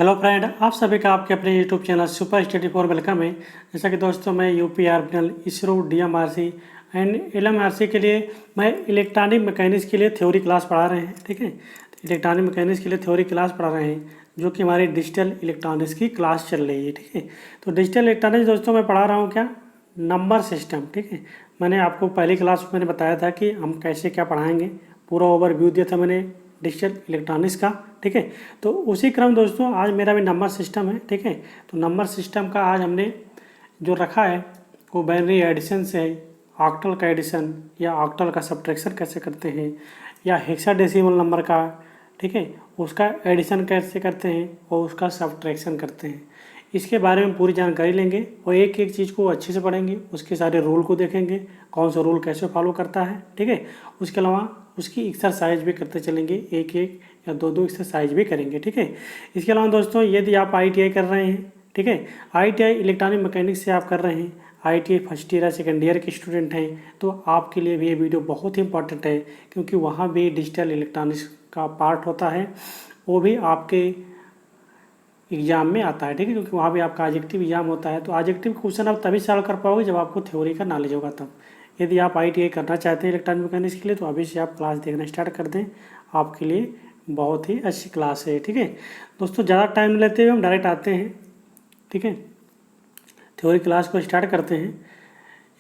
Hello friend, आप सभी का आपके अपने YouTube channel super study for welcome है। जैसा कि दोस्तों मैं UP RBL, ISRO, DMRC and LMRC के लिए मैं इलेक्ट्रॉनिक मैकेनिक्स के लिए थ्योरी क्लास पढ़ा रहे हैं। ठीक है, इलेक्ट्रॉनिक मैकेनिक्स के लिए थ्योरी क्लास पढ़ा रहे हैं जो कि हमारी डिजिटल इलेक्ट्रॉनिक्स की क्लास चल रही है। ठीक है, तो डिजिटल इलेक्ट्रॉनिक्स दोस्तों मैं पढ़ा रहा हूँ क्या, नंबर सिस्टम। ठीक है, मैंने आपको पहली क्लास में बताया था कि हम कैसे क्या पढ़ाएंगे, पूरा ओवरव्यू दिया था मैंने डिजिटल इलेक्ट्रॉनिक्स का। ठीक है, तो उसी क्रम दोस्तों आज मेरा भी नंबर सिस्टम है। ठीक है, तो नंबर सिस्टम का आज हमने जो रखा है वो बाइनरी एडिशन से ऑक्टल का एडिशन या ऑक्टल का सब्ट्रैक्शन कैसे करते हैं, या हेक्साडेसिमल नंबर का, ठीक है, उसका एडिशन कैसे करते हैं और उसका सब्ट्रैक्शन करते हैं। इसके बारे में पूरी जानकारी लेंगे और एक एक चीज़ को अच्छे से पढ़ेंगे, उसके सारे रूल को देखेंगे, कौन सा रूल कैसे फॉलो करता है। ठीक है, उसके अलावा उसकी एक्सरसाइज भी करते चलेंगे, एक एक या दो दो एक्सरसाइज भी करेंगे। ठीक है, इसके अलावा दोस्तों यदि आप आईटीआई कर रहे हैं, ठीक है, आईटीआई इलेक्ट्रॉनिक मैकेनिक्स से आप कर रहे हैं, आईटीआई फर्स्ट ईयर या सेकेंड ईयर के स्टूडेंट हैं, तो आपके लिए भी ये वीडियो बहुत ही इंपॉर्टेंट है, क्योंकि वहाँ भी डिजिटल इलेक्ट्रॉनिक्स का पार्ट होता है, वो भी आपके एग्जाम में आता है। ठीक है, क्योंकि वहाँ भी आपका ऑब्जेक्टिव एग्जाम होता है, तो ऑब्जेक्टिव क्वेश्चन आप तभी सॉल्व कर पाओगे जब आपको थ्योरी का नॉलेज होगा तब। यदि आप आईटीआई करना चाहते हैं इलेक्ट्रॉनिक मैकेनिक्स के लिए, तो अभी से आप क्लास देखना स्टार्ट कर दें, आपके लिए बहुत ही अच्छी क्लास है। ठीक है दोस्तों, ज़्यादा टाइम लेते हुए हम डायरेक्ट आते हैं। ठीक है, थ्योरी क्लास को स्टार्ट करते हैं।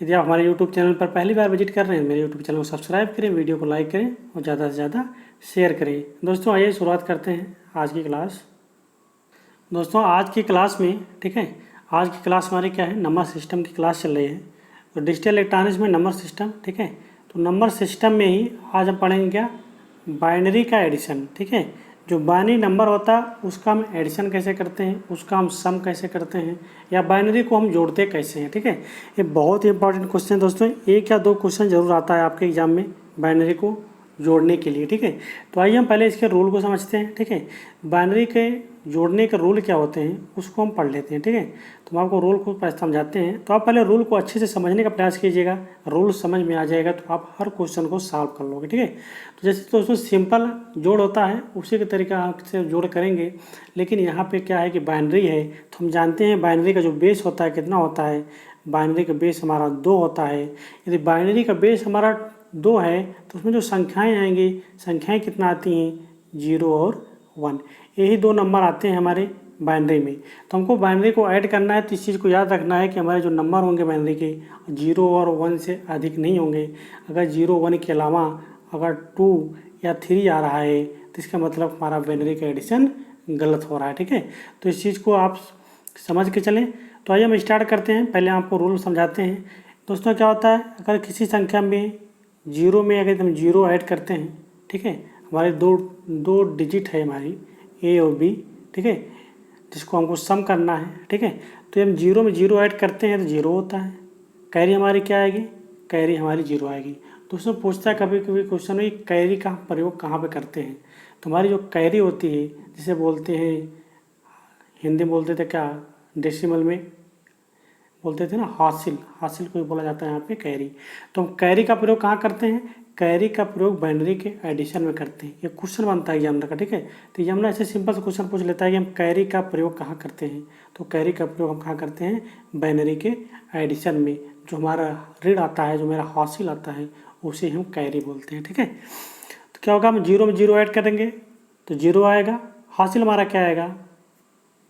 यदि आप हमारे यूट्यूब चैनल पर पहली बार विजिट कर रहे हैं, मेरे यूट्यूब चैनल को सब्सक्राइब करें, वीडियो को लाइक करें और ज़्यादा से ज़्यादा शेयर करें। दोस्तों आइए शुरुआत करते हैं आज की क्लास। दोस्तों आज की क्लास में, ठीक है, आज की क्लास हमारी क्या है, नंबर सिस्टम की क्लास चल रही है। तो डिजिटल इलेक्ट्रॉनिक्स में नंबर सिस्टम, ठीक है, तो नंबर सिस्टम में ही आज हम पढ़ेंगे क्या, बाइनरी का एडिशन। ठीक है, जो बाइनरी नंबर होता है उसका हम एडिशन कैसे करते हैं, उसका हम सम कैसे करते हैं, या बाइनरी को हम जोड़ते कैसे हैं। ठीक है, ये बहुत ही इंपॉर्टेंट क्वेश्चन दोस्तों, एक या दो क्वेश्चन जरूर आता है आपके एग्जाम में बाइनरी को जोड़ने के लिए। ठीक है, तो आइए हम पहले इसके रूल को समझते हैं। ठीक है, बाइनरी के जोड़ने के रूल क्या होते हैं उसको हम पढ़ लेते हैं। ठीक है, तो हम आपको रूल को समझाते हैं, तो आप पहले रूल को अच्छे से समझने का प्रयास कीजिएगा। रूल समझ में आ जाएगा तो आप हर क्वेश्चन को सॉल्व कर लोगे। ठीक है, तो जैसे दोस्तों सिंपल जोड़ होता है उसी के तरीका से जोड़ करेंगे, लेकिन यहाँ पे क्या है कि बाइनरी है, तो हम जानते हैं बाइनरी का जो बेस होता है कितना होता है, बाइनरी का बेस हमारा 2 होता है। यदि बाइनरी का बेस हमारा 2 है तो उसमें जो संख्याएँ आएंगी, संख्याएँ कितना आती हैं, 0 और 1, यही 2 नंबर आते हैं हमारे बाइनरी में। तो हमको बाइनरी को ऐड करना है, तो इस चीज़ को याद रखना है कि हमारे जो नंबर होंगे बाइनरी के 0 और 1 से अधिक नहीं होंगे। अगर 0 1 के अलावा अगर 2 या 3 आ रहा है तो इसका मतलब हमारा बाइनरी का एडिशन गलत हो रहा है। ठीक है, तो इस चीज़ को आप समझ के चलें। तो आइए हम स्टार्ट करते हैं, पहले आपको रूल समझाते हैं। दोस्तों क्या होता है, अगर किसी संख्या में 0 में अगर हम 0 ऐड करते हैं, ठीक है, हमारे दो डिजिट है हमारी ए और बी, ठीक है, जिसको हमको सम करना है। ठीक है, तो हम 0 में 0 ऐड करते हैं तो 0 होता है, कैरी हमारी क्या आएगी, कैरी हमारी 0 आएगी। दोस्तों पूछता है कभी कभी क्वेश्चन में कैरी का प्रयोग कहाँ पे करते हैं, तो हमारी जो कैरी होती है जिसे बोलते हैं, हिंदी में बोलते थे क्या, डेसिमल में बोलते थे ना हासिल, हासिल को बोला जाता है यहाँ पे कैरी। तो हम कैरी का प्रयोग कहाँ करते हैं, कैरी का प्रयोग बाइनरी के एडिशन में करते हैं। ये क्वेश्चन बनता है एग्जामिनर का। ठीक है, तो एग्जामिनर ऐसे सिंपल से क्वेश्चन पूछ लेता है कि हम कैरी का प्रयोग कहाँ करते हैं, तो कैरी का प्रयोग हम कहाँ करते हैं, बाइनरी के एडिशन में। जो हमारा ऋण आता है, जो मेरा हासिल आता है, उसे हम कैरी बोलते हैं। ठीक है, तो क्या होगा, हम 0 में 0 ऐड करेंगे तो 0 आएगा, हासिल हमारा क्या आएगा,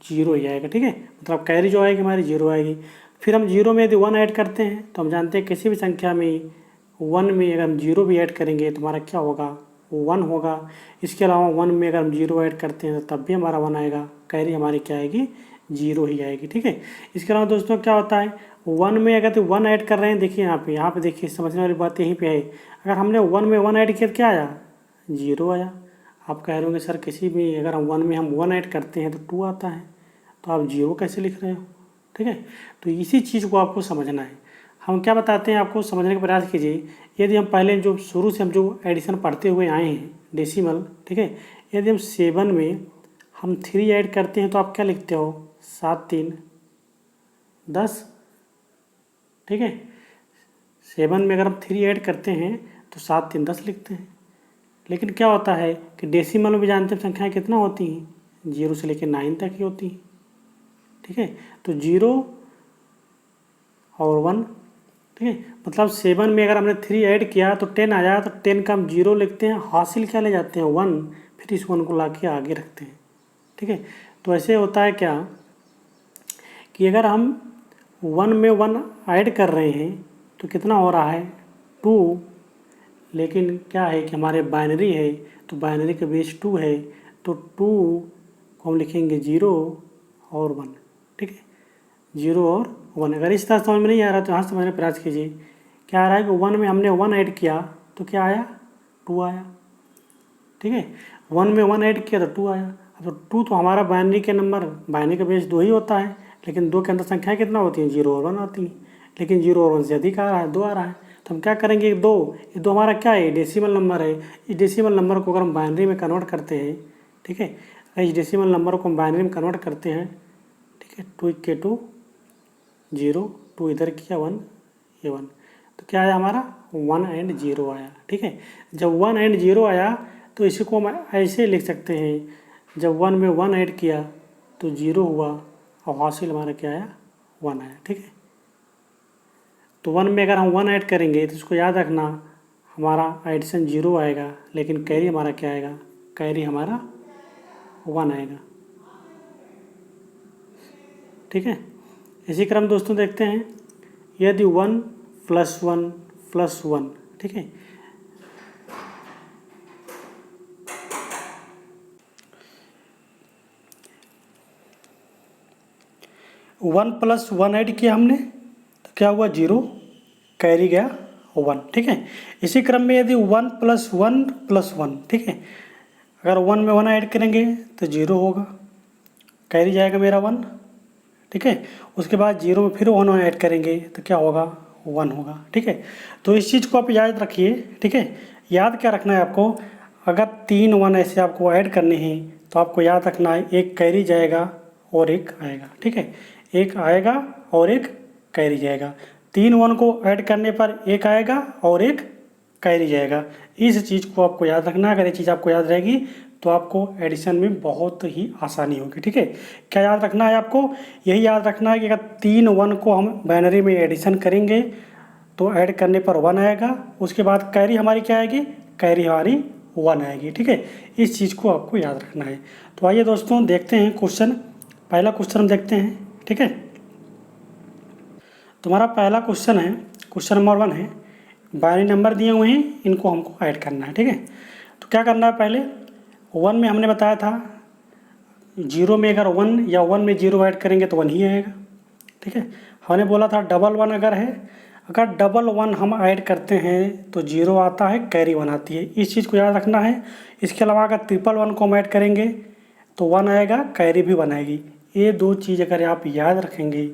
0 ही आएगा। ठीक है, मतलब कैरी जो आएगी हमारी 0 आएगी। फिर हम 0 में यदि 1 ऐड करते हैं तो हम जानते हैं किसी भी संख्या में 1 में अगर हम 0 भी ऐड करेंगे तो हमारा क्या होगा, 1 होगा। इसके अलावा 1 में अगर हम 0 ऐड करते हैं तो तब भी हमारा 1 आएगा, कैरी हमारी क्या आएगी, 0 ही आएगी। ठीक है, इसके अलावा दोस्तों क्या होता है, 1 में अगर तो 1 ऐड कर रहे हैं, देखिए यहाँ पे देखिए समझने वाली बात यहीं पे है। अगर हमने 1 में 1 ऐड किया तो क्या आया, 0 आया। आप कह रहे होंगे सर किसी भी अगर हम 1 में हम 1 ऐड करते हैं तो 2 आता है, तो आप 0 कैसे लिख रहे हो। ठीक है, तो इसी चीज़ को आपको समझना है। हम क्या बताते हैं आपको, समझने का प्रयास कीजिए। यदि हम पहले जो शुरू से हम जो एडिशन पढ़ते हुए आए हैं डेसिमल, ठीक है, यदि हम 7 में हम 3 ऐड करते हैं तो आप क्या लिखते हो, 7 3 10। ठीक है, 7 में अगर हम 3 ऐड करते हैं तो 7 3 10 लिखते हैं। लेकिन क्या होता है कि डेसिमल में भी जानते हैं संख्याएँ कितना होती हैं, 0 से लेकर 9 तक ही होती हैं, ठीक है। तो 0 और 1, ठीक है, मतलब 7 में अगर हमने 3 ऐड किया तो 10 आया, तो 10 का हम 0 लिखते हैं, हासिल क्या ले जाते हैं 1, फिर इस 1 को ला के आगे रखते हैं, ठीक है। तो ऐसे होता है क्या कि अगर हम 1 में 1 ऐड कर रहे हैं तो कितना हो रहा है 2, लेकिन क्या है कि हमारे बाइनरी है तो बाइनरी का बेस 2 है, तो 2 को हम लिखेंगे 0 और 1, ठीक है, 0 और 1। अगर इस तरह समझ में नहीं आ रहा तो यहाँ समझने का प्रयास कीजिए। क्या आ रहा है कि 1 में हमने 1 ऐड किया तो क्या आया 2 आया, ठीक है। 1 में 1 ऐड किया तो 2 आया। अब तो 2 तो हमारा बाइनरी के नंबर, बाइनरी का बेस 2 ही होता है, लेकिन 2 के अंदर संख्याएँ कितना होती हैं 0 और 1 आती हैं, लेकिन 0 और 1 से अधिक आ रहा है, 2 आ रहा है। तो हम क्या करेंगे 2, ये 2 हमारा क्या है डेसिमल नंबर है। इस डेसिमल नंबर को अगर हम बाइनरी में कन्वर्ट करते हैं, ठीक है, इस डेसिमल नंबर को हम बाइनरी में कन्वर्ट करते हैं, ठीक है, 2 के 2 0, 2 इधर किया 1 ये 1, तो क्या आया हमारा 1 एंड 0 आया, ठीक है। जब 1 एंड 0 आया तो इसी को हम ऐसे लिख सकते हैं, जब 1 में 1 ऐड किया तो 0 हुआ और हासिल हमारा क्या आया 1 आया, ठीक है। तो 1 में अगर हम 1 ऐड करेंगे तो इसको याद रखना, हमारा एडिशन 0 आएगा, लेकिन कैरी हमारा क्या आएगा, कैरी हमारा 1 आएगा, ठीक है। इसी क्रम दोस्तों देखते हैं, यदि 1 + 1 + 1, ठीक है, 1 + 1 ऐड किया हमने तो क्या हुआ 0, कैरी गया 1, ठीक है। इसी क्रम में यदि 1 + 1 + 1, ठीक है, अगर 1 में 1 ऐड करेंगे तो 0 होगा, कैरी जाएगा मेरा 1, ठीक है। उसके बाद 0 में फिर 1 ऐड करेंगे तो क्या होगा 1 होगा, ठीक है। तो इस चीज़ को आप याद रखिए, ठीक है। याद क्या रखना है आपको, अगर 3 1 ऐसे आपको ऐड करने हैं तो आपको याद रखना है एक कैरी जाएगा और एक आएगा, ठीक है, एक आएगा और एक कैरी जाएगा। 3 1 को ऐड करने पर एक आएगा और एक कैरी जाएगा। इस चीज़ को आपको याद रखना, अगर ये चीज़ आपको याद रहेगी तो आपको एडिशन में बहुत ही आसानी होगी, ठीक है। क्या याद रखना है आपको, यही याद रखना है कि अगर 3 1 को हम बाइनरी में एडिशन करेंगे तो ऐड करने पर 1 आएगा, उसके बाद कैरी हमारी क्या आएगी, कैरी हमारी 1 आएगी, ठीक है। इस चीज़ को आपको याद रखना है। तो आइए दोस्तों देखते हैं क्वेश्चन, पहला क्वेश्चन हम देखते हैं, ठीक है। तुम्हारा पहला क्वेश्चन है, क्वेश्चन नंबर 1 है, बाइनरी नंबर दिए हुए हैं, इनको हमको ऐड करना है, ठीक है। तो क्या करना है, पहले 1 में हमने बताया था 0 में अगर 1 या 1 में 0 ऐड करेंगे तो 1 ही आएगा, ठीक है। हमने बोला था डबल 1 अगर है, अगर डबल 1 हम ऐड करते हैं तो 0 आता है, कैरी 1 आती है, इस चीज़ को याद रखना है। इसके अलावा अगर ट्रिपल 1 को हम ऐड करेंगे तो 1 आएगा, कैरी भी 1 आएगी। ये 2 चीज़ अगर आप याद रखेंगे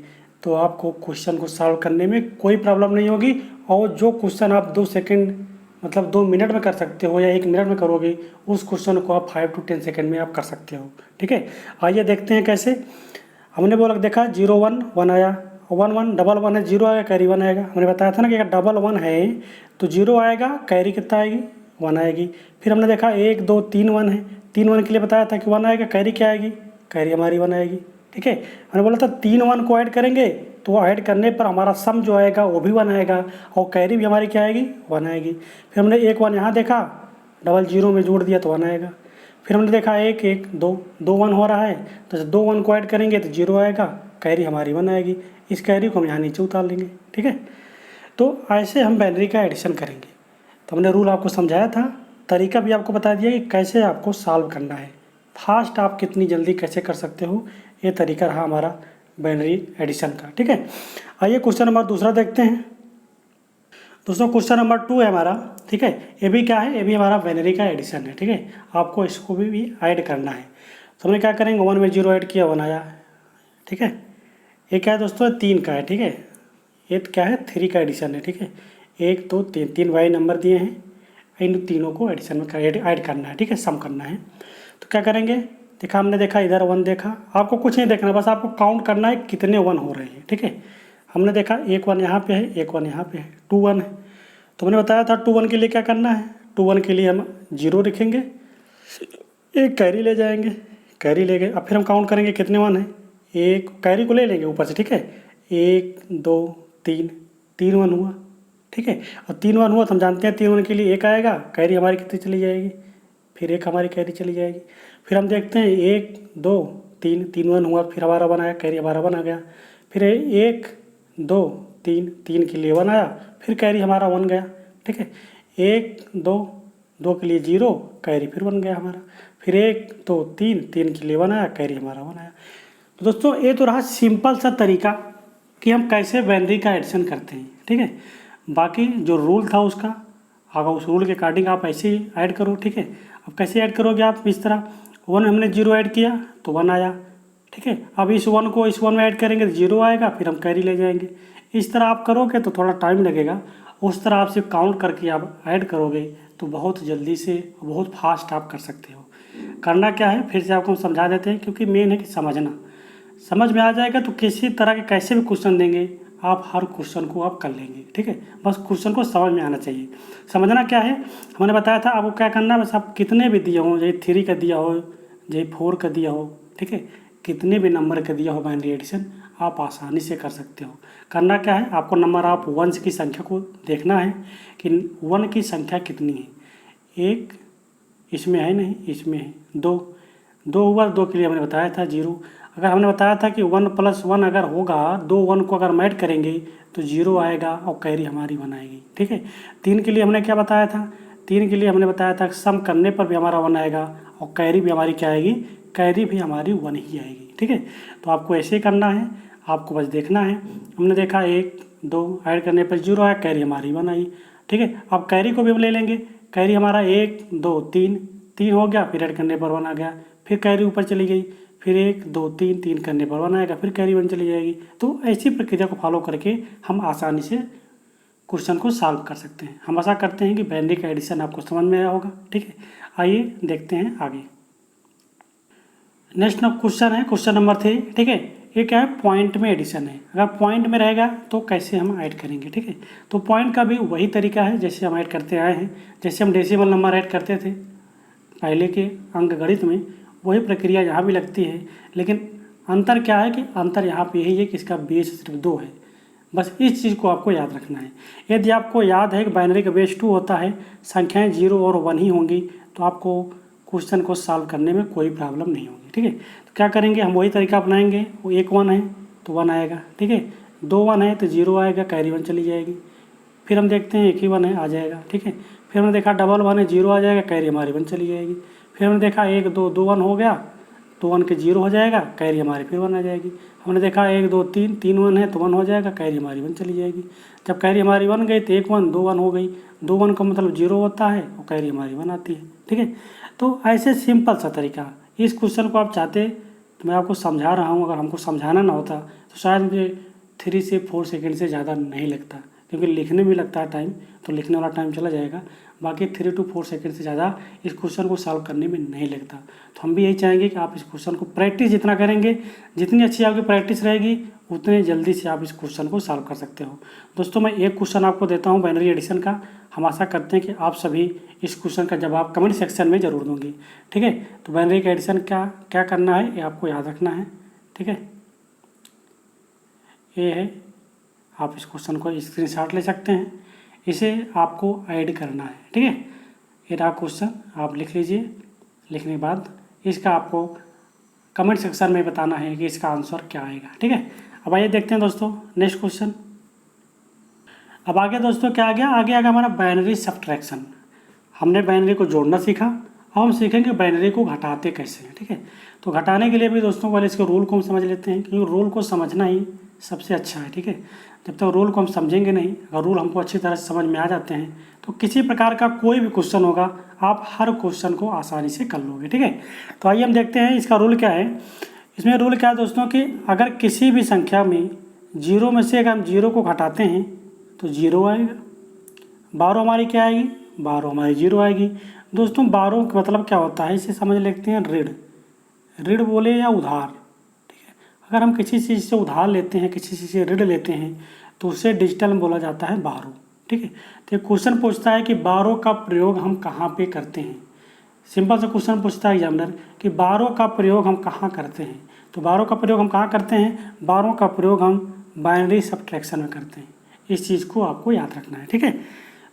तो आपको क्वेश्चन को सॉल्व करने में कोई प्रॉब्लम नहीं होगी, और जो क्वेश्चन आप 2 सेकंड मतलब 2 मिनट में कर सकते हो या 1 मिनट में करोगे, उस क्वेश्चन को आप 5 to 10 सेकंड में आप कर सकते हो, ठीक है। आइए देखते हैं कैसे। हमने बोला देखा 0 1 1 आया, 1 1 डबल 1 है, 0 आएगा, कैरी 1 आएगा। हमने बताया था ना कि अगर डबल 1 है तो 0 आएगा, कैरी कितना आएगी 1 आएगी। फिर हमने देखा 1 2 3 1 है, 3 1 के लिए बताया था कि 1 आएगा, कैरी क्या आएगी, कैरी हमारी 1 आएगी, ठीक है। हमने बोला था 3 1 को ऐड करेंगे तो वो ऐड करने पर हमारा सम जो आएगा वो भी 1 आएगा, और कैरी भी हमारी क्या आएगी 1 आएगी। फिर हमने 1 1 यहाँ देखा, डबल 0 में जोड़ दिया तो 1 आएगा। फिर हमने देखा 1 1 2 2 1 हो रहा है, तो 2 1 को ऐड करेंगे तो 0 आएगा, कैरी हमारी 1 आएगी। इस कैरी को हम यहाँ नीचे उतार लेंगे, ठीक है। तो ऐसे हम बाइनरी का एडिशन करेंगे। तो हमने रूल आपको समझाया था, तरीका भी आपको बता दिया कि कैसे आपको सॉल्व करना है, फास्ट आप कितनी जल्दी कैसे कर सकते हो, ये तरीका रहा हमारा बाइनरी एडिशन का, ठीक है। आइए क्वेश्चन नंबर दूसरा देखते हैं। दोस्तों क्वेश्चन नंबर 2 है हमारा, ठीक है। ये भी क्या है, ये भी हमारा बाइनरी का एडिशन है, ठीक है। आपको इसको भी ऐड करना है। तो हमने क्या करेंगे, 1 में 0 ऐड किया 1 आया, ठीक है। ये क्या है दोस्तों, 3 का है, ठीक है। ये क्या है 3 का एडिशन है, ठीक है। 1 2 3 3 वाई नंबर दिए हैं, इन तीनों को एडिशन में ऐड करना है, ठीक है, सम करना है। तो क्या करेंगे, देखा हमने देखा इधर 1 देखा, आपको कुछ नहीं देखना, बस आपको काउंट करना है कितने 1 हो रहे हैं, ठीक है। हमने देखा 1 1 यहाँ पे है, 1 1 यहाँ पे है, 2 1 है। तो मैंने बताया था 2 1 के लिए क्या करना है, 2 1 के लिए हम 0 लिखेंगे, एक कैरी ले जाएंगे, कैरी ले गए। अब फिर हम काउंट करेंगे कितने वन है, एक कैरी को ले लेंगे ऊपर से, ठीक है। 1 2 3, 3 वन हुआ, ठीक है। और 3 वन हुआ तो हम जानते हैं 3 वन के लिए 1 आएगा, कैरी हमारी कितनी चली जाएगी, फिर 1 हमारी कैरी चली जाएगी। फिर हम देखते हैं 1 2 3, 3 वन हुआ, फिर हमारा 1 आया, कैरी हमारा 1 आ गया। फिर 1 2 3, 3 के लिए 1 आया, फिर कैरी हमारा 1 गया, ठीक है। 1 2 2 के लिए 0, कैरी फिर 1 गया हमारा। फिर 1 2 3, 3 के लिए 1 आया, कैरी हमारा 1 आया। तो दोस्तों ये तो रहा सिंपल सा तरीका कि हम कैसे बाइनरी का एडिशन करते हैं, ठीक है। बाकी जो रूल था उसका, अगर उस रूल के अकॉर्डिंग आप ऐसे ही ऐड करो, ठीक है। अब कैसे ऐड करोगे आप, इस तरह 1 हमने 0 ऐड किया तो 1 आया, ठीक है। अब इस 1 को इस 1 में ऐड करेंगे तो 0 आएगा, फिर हम कैरी ले जाएंगे। इस तरह आप करोगे तो थोड़ा टाइम लगेगा, उस तरह आप सिर्फ काउंट करके आप ऐड करोगे तो बहुत जल्दी से बहुत फास्ट आप कर सकते हो। करना क्या है फिर से आपको हम समझा देते हैं, क्योंकि मेन है कि समझना, समझ में आ जाएगा तो किसी तरह के कैसे भी क्वेश्चन देंगे आप हर क्वेश्चन को आप कर लेंगे, ठीक है। बस क्वेश्चन को समझ में आना चाहिए। समझना क्या है हमने बताया था, आपको क्या करना है, बस आप कितने भी दिया हो, चाहे 3 का दिया हो, चाहे 4 का दिया हो, ठीक है, कितने भी नंबर का दिया हो बाइनरी एडिशन आप आसानी से कर सकते हो। करना क्या है, आपको नंबर आप 1 की संख्या को देखना है कि 1 की संख्या कितनी है। 1 इसमें है नहीं, इसमें है 2, 2 हुआ, 2 के लिए हमने बताया था 0। अगर हमने बताया था कि 1 + 1 अगर होगा, 2 1 को अगर ऐड करेंगे तो 0 आएगा और कैरी हमारी 1 आएगी, ठीक है। 3 के लिए हमने क्या बताया था, 3 के लिए हमने बताया था सम करने पर भी हमारा 1 आएगा और कैरी भी हमारी क्या आएगी, कैरी भी हमारी 1 ही आएगी, ठीक है। तो आपको ऐसे ही करना है, आपको बस देखना है। हमने देखा 1 2 ऐड करने पर 0 आया, कैरी हमारी 1 आई, ठीक है। अब कैरी को भी हम ले लेंगे, कैरी हमारा 1 2 3, 3 हो गया, फिर ऐड करने पर 1 आ गया, फिर कैरी ऊपर चली गई, फिर 1 2 3, 3 करने पर 1 आएगा, फिर कैरी 1 चली जाएगी। तो ऐसी प्रक्रिया को फॉलो करके हम आसानी से क्वेश्चन को सॉल्व कर सकते हैं। हम आशा करते हैं कि बाइनरी का एडिशन आपको समझ में आया होगा, ठीक है। आइए देखते हैं आगे। नेक्स्ट क्वेश्चन है क्वेश्चन नंबर 3, ठीक है। ये क्या है, पॉइंट में एडिशन है। अगर पॉइंट में रहेगा तो कैसे हम ऐड करेंगे, ठीक है। तो पॉइंट का भी वही तरीका है जैसे हम ऐड करते आए हैं, जैसे हम डेसिमल नंबर ऐड करते थे पहले के अंकगणित में, वही प्रक्रिया यहाँ भी लगती है। लेकिन अंतर क्या है कि अंतर यहाँ पे यही है कि इसका बेस सिर्फ 2 है। बस इस चीज़ को आपको याद रखना है। यदि आपको याद है कि बाइनरी का बेस 2 होता है, संख्याएं 0 और 1 ही होंगी, तो आपको क्वेश्चन को सॉल्व करने में कोई प्रॉब्लम नहीं होगी, ठीक है। तो क्या करेंगे, हम वही तरीका अपनाएंगे। वो 1 1 है तो 1 आएगा, ठीक है। 2 1 है तो 0 आएगा, कैरी 1 चली जाएगी। फिर हम देखते हैं 1 ही 1 है, आ जाएगा, ठीक है। फिर हमने देखा डबल 1 है, 0 आ जाएगा, कैरी हमारी 1 चली जाएगी। फिर हमने देखा 1 2 2 1 हो गया, 2 1 के 0 हो जाएगा, कैरी हमारी फिर 1 आ जाएगी। हमने देखा 1 2 3, 3 1 है तो 1 हो जाएगा, कैरी हमारी 1 चली जाएगी। जब कैरी हमारी 1 गई तो 1 1 2 1 हो गई, 2 1 का मतलब 0 होता है और कैरी हमारी 1 आती है, ठीक है। तो ऐसे सिंपल सा तरीका, इस क्वेश्चन को आप चाहते तो मैं आपको समझा रहा हूँ, अगर हमको समझाना ना होता तो शायद मुझे 3 से 4 सेकेंड से ज़्यादा नहीं लगता, क्योंकि लिखने में लगता है टाइम, तो लिखने वाला टाइम चला जाएगा। बाकी 3 to 4 सेकेंड से ज़्यादा इस क्वेश्चन को सॉल्व करने में नहीं लगता। तो हम भी यही चाहेंगे कि आप इस क्वेश्चन को प्रैक्टिस जितना करेंगे, जितनी अच्छी आपकी प्रैक्टिस रहेगी, उतने जल्दी से आप इस क्वेश्चन को सॉल्व कर सकते हो। दोस्तों मैं एक क्वेश्चन आपको देता हूँ बाइनरी एडिशन का, हम आशा करते हैं कि आप सभी इस क्वेश्चन का जवाब कमेंट सेक्शन में ज़रूर दोगे, ठीक है। तो बाइनरी का एडिशन क्या करना है ये आपको याद रखना है, ठीक है। ये है, आप इस क्वेश्चन को स्क्रीनशॉट ले सकते हैं, इसे आपको ऐड करना है, ठीक है। ये रहा क्वेश्चन, आप लिख लीजिए। लिखने के बाद इसका आपको कमेंट सेक्शन में बताना है कि इसका आंसर क्या आएगा, ठीक है। अब आइए देखते हैं दोस्तों नेक्स्ट क्वेश्चन। अब आगे दोस्तों क्या आ गया, आगे आ गया हमारा बाइनरी सब्ट्रैक्शन। हमने बाइनरी को जोड़ना सीखा, अब हम सीखेंगे बाइनरी को घटाते कैसे हैं, ठीक है। तो घटाने के लिए भी दोस्तों पहले इसके रूल को हम समझ लेते हैं, क्योंकि रूल को समझना ही सबसे अच्छा है, ठीक है। जब तक रूल को हम समझेंगे नहीं, अगर रूल हमको अच्छी तरह से समझ में आ जाते हैं तो किसी प्रकार का कोई भी क्वेश्चन होगा आप हर क्वेश्चन को आसानी से कर लोगे, ठीक है। तो आइए हम देखते हैं इसका रूल क्या है। इसमें रूल क्या है दोस्तों कि अगर किसी भी संख्या में 0 में से अगर हम 0 को घटाते हैं तो 0 आएगा। 12 हमारी क्या आएगी, 12 हमारी 0 आएगी। दोस्तों 12 का मतलब क्या होता है, इसे समझ लेते हैं ऋण। ऋण बोले या उधार, ठीक है। अगर हम किसी चीज़ से उधार लेते हैं, किसी चीज़ से ऋण लेते हैं तो उसे डिजिटल में बोला जाता है बारो, ठीक है। तो क्वेश्चन पूछता है कि बारो का प्रयोग हम कहाँ पे करते हैं। सिंपल सा क्वेश्चन पूछता है एग्जामिनर कि बारों का प्रयोग हम कहाँ करते हैं। तो बारों का प्रयोग हम कहाँ करते हैं, बारों का प्रयोग हम बाइनरी सब्ट्रैक्शन में करते हैं। इस चीज़ को आपको याद रखना है, ठीक है।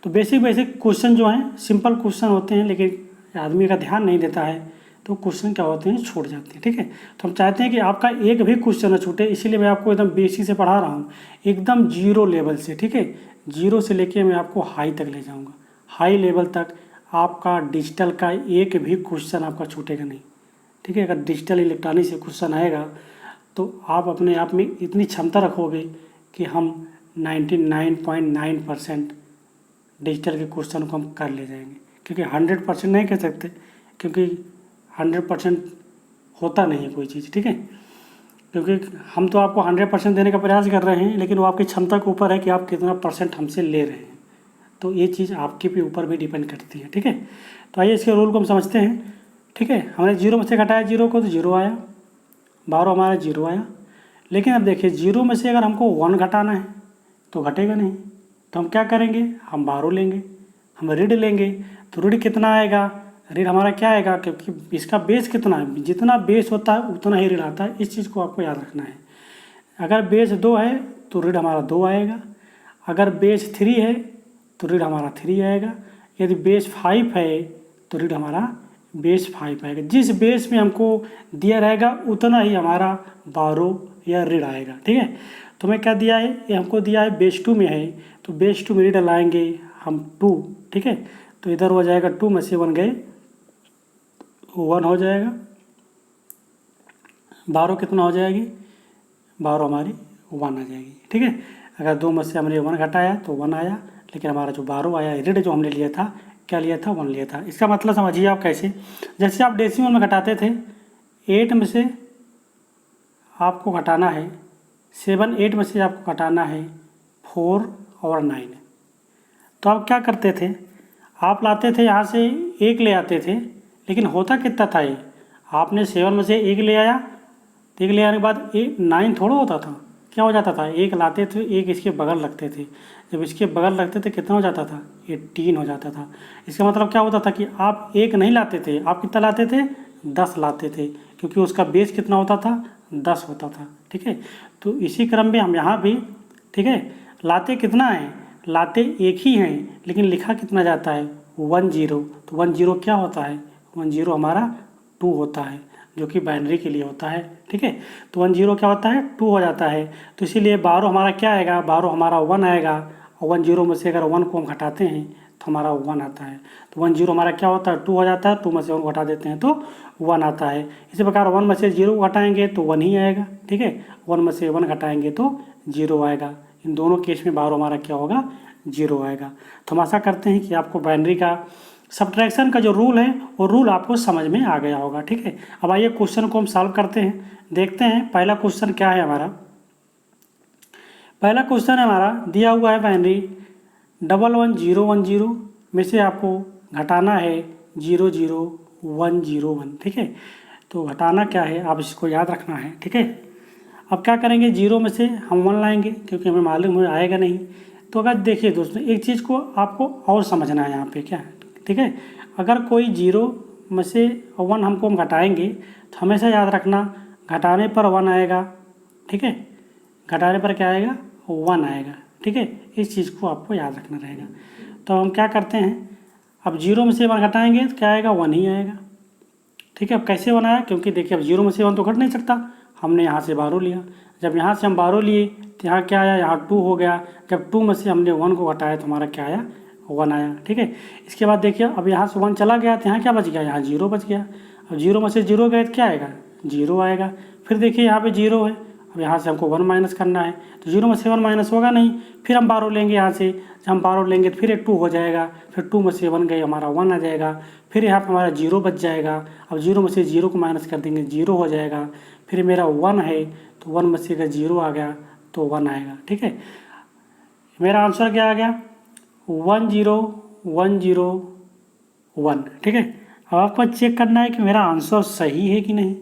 तो बेसिक बेसिक क्वेश्चन जो हैं सिंपल क्वेश्चन होते हैं, लेकिन आदमी का ध्यान नहीं देता है तो क्वेश्चन क्या होते हैं, छूट जाते हैं, ठीक है। तो हम चाहते हैं कि आपका एक भी क्वेश्चन न छूटे, इसीलिए मैं आपको एकदम बेसिक से पढ़ा रहा हूँ, एकदम जीरो लेवल से, ठीक है। जीरो से लेके मैं आपको हाई तक ले जाऊँगा, हाई लेवल तक आपका डिजिटल का एक भी क्वेश्चन आपका छूटेगा नहीं, ठीक है। अगर डिजिटल इलेक्ट्रॉनिक से क्वेश्चन आएगा तो आप अपने आप में इतनी क्षमता रखोगे कि हम 99.9% डिजिटल के क्वेश्चन को हम कर ले जाएंगे, क्योंकि 100% नहीं कह सकते, क्योंकि 100% होता नहीं है कोई चीज़, ठीक है। क्योंकि हम तो आपको 100% देने का प्रयास कर रहे हैं, लेकिन वो आपकी क्षमता के ऊपर है कि आप कितना परसेंट हमसे ले रहे हैं। तो ये चीज़ आपके भी ऊपर भी डिपेंड करती है, ठीक है। तो आइए इसके रूल को हम समझते हैं, ठीक है। हमने जीरो में से घटाया जीरो को तो जीरो आया, बारह हमारा जीरो आया। लेकिन अब देखिए जीरो में से अगर हमको 1 घटाना है तो घटेगा नहीं, तो हम क्या करेंगे, हम बारह लेंगे, हम ऋण लेंगे। तो ऋण कितना आएगा, ऋण हमारा क्या आएगा, क्योंकि इसका बेस कितना है, जितना बेस होता है उतना ही ऋण आता है। इस चीज़ को आपको याद रखना है। अगर बेस 2 है तो ऋण हमारा 2 आएगा, अगर बेस 3 है तो ऋण हमारा 3 आएगा, यदि बेस 5 है तो ऋण हमारा बेस 5 आएगा। जिस बेस में हमको दिया रहेगा उतना ही हमारा 12 या ऋण आएगा, ठीक है। तो मैं क्या दिया है, ये हमको दिया है बेस 2 में है, तो बेस 2 में ऋण लाएंगे हम 2, ठीक है। तो इधर हो जाएगा 2 में से 1 गए, 1 हो जाएगा, 12 कितना हो जाएगी, 12 हमारी 1 आ जाएगी, ठीक है। अगर 2 में से हमने 1 घटाया तो 1 आया, लेकिन हमारा जो 12 आया ऋण जो हमने लिया था, क्या लिया था, 1 लिया था। इसका मतलब समझिए आप कैसे, जैसे आप डेसिमल में घटाते थे, 8 में से आपको घटाना है 7, 8 में से आपको घटाना है 4 और 9। तो आप क्या करते थे, आप लाते थे यहाँ से 1 ले आते थे, लेकिन होता कितना था ये, आपने 7 में से 1 ले आया, तो 1 ले आने के बाद 9 थोड़ा होता था, क्या हो जाता था, 1 लाते थे, 1 इसके बगल रखते थे, जब इसके बगल रखते थे कितना हो जाता था, 18 हो जाता था। इसका मतलब क्या होता था कि आप 1 नहीं लाते थे, आप कितना लाते थे, 10 लाते थे, क्योंकि उसका बेस कितना होता था, 10 होता था, ठीक है। तो इसी क्रम में हम यहाँ भी, ठीक है, लाते कितना है, लाते एक ही हैं, लेकिन लिखा कितना जाता है, 10। तो 10 क्या होता है, 10 हमारा 2 होता है, जो कि बाइनरी के लिए होता है, ठीक है। तो 10 क्या होता है, 2 हो जाता है। तो इसीलिए 12 हमारा क्या आएगा, 12 हमारा 1 आएगा, और 10 में से अगर 1 को हम घटाते हैं तो हमारा 1 आता है। तो 10 हमारा क्या होता है, 2 हो जाता है, 2 में से 1 घटा देते हैं तो 1 आता है। इसी प्रकार 1 में से 0 घटाएंगे तो 1 ही आएगा, ठीक है। 1 में से 1 घटाएंगे तो 0 आएगा। इन दोनों केस में 12 हमारा क्या होगा, 0 आएगा। तो हम आशा करते हैं कि आपको बाइनरी का सब्ट्रैक्शन का जो रूल है वो रूल आपको समझ में आ गया होगा, ठीक है। अब आइए क्वेश्चन को हम सॉल्व करते हैं, देखते हैं पहला क्वेश्चन क्या है हमारा। पहला क्वेश्चन हमारा दिया हुआ है बाइनरी 111010 में से आपको घटाना है 00101, ठीक है। तो घटाना क्या है, आप इसको याद रखना है, ठीक है। अब क्या करेंगे, 0 में से हम 1 लाएंगे, क्योंकि हमें मालूम है आएगा नहीं। तो अगर देखिए दोस्तों, एक चीज़ को आपको और समझना है यहाँ पे क्या है, ठीक है। अगर कोई 0 में से 1 हमको हम घटाएंगे तो हमेशा याद रखना घटाने पर 1 आएगा, ठीक है। घटाने पर क्या आएगा, 1 आएगा, ठीक है। इस चीज़ को आपको याद रखना रहेगा। तो हम क्या करते हैं, अब 0 में से 1 घटाएंगे तो क्या आएगा, 1 ही आएगा, ठीक है। अब कैसे 1 आया, क्योंकि देखिए अब 0 में से 1 तो घट नहीं सकता, हमने यहाँ से 12 लिया, जब यहाँ से हम 12 लिए तो यहाँ क्या आया, यहाँ 2 हो गया। जब 2 में से हमने 1 को घटाया तो हमारा क्या आया, 1 आया, ठीक है। इसके बाद देखिए अब यहाँ से 1 चला गया तो यहाँ क्या बच गया, यहाँ 0 बच गया। अब 0 में से 0 गए तो क्या आएगा, 0 आएगा। फिर देखिए यहाँ पे 0 है, अब यहाँ से हमको 1 माइनस करना है, तो 0 में से 1 माइनस होगा नहीं। फिर हम 12 लेंगे, यहाँ से जब हम 12 लेंगे तो फिर एक 2 हो जाएगा, फिर 2 में से 1 गए हमारा 1 आ जाएगा। फिर यहाँ पर हमारा 0 बच जाएगा, अब 0 में से 0 को माइनस कर देंगे, 0 हो जाएगा। फिर मेरा 1 है, तो 1 में से अगर 0 आ गया तो 1 आएगा, ठीक है। मेरा आंसर क्या आ गया, 10101, ठीक है। अब आपको चेक करना है कि मेरा आंसर सही है कि नहीं,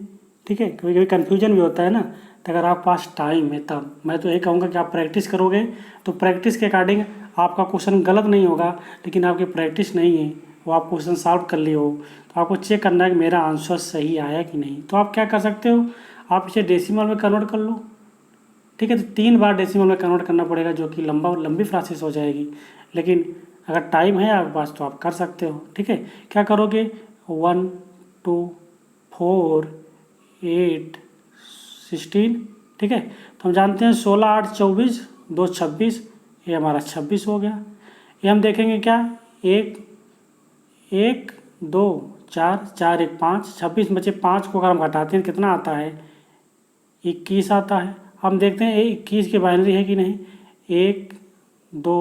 ठीक है। कभी कभी कन्फ्यूजन भी होता है ना, तो अगर आपके पास टाइम है तब मैं तो यही कहूँगा कि आप प्रैक्टिस करोगे तो प्रैक्टिस के अकॉर्डिंग आपका क्वेश्चन गलत नहीं होगा, लेकिन आपकी प्रैक्टिस नहीं है वो आप क्वेश्चन सॉल्व कर लिए हो, तो आपको चेक करना है कि मेरा आंसर सही आया कि नहीं। तो आप क्या कर सकते हो, आप इसे डेसिमल में कन्वर्ट कर लो, ठीक है। तो 3 बार डेसिमल में कन्वर्ट करना पड़ेगा, जो कि लंबी प्रोसेस हो जाएगी, लेकिन अगर टाइम है आपके पास तो आप कर सकते हो, ठीक है। क्या करोगे, 1 2 4 8 16, ठीक है। तो हम जानते हैं 16 8 24 2 26, ये हमारा 26 हो गया। ये हम देखेंगे क्या, 1 1 2 4 4 1 5, 26 बचे, 5 को अगर हम घटाते हैं कितना आता है, 21 आता है। हम देखते हैं 21 की बाइनरी है कि नहीं, 1 2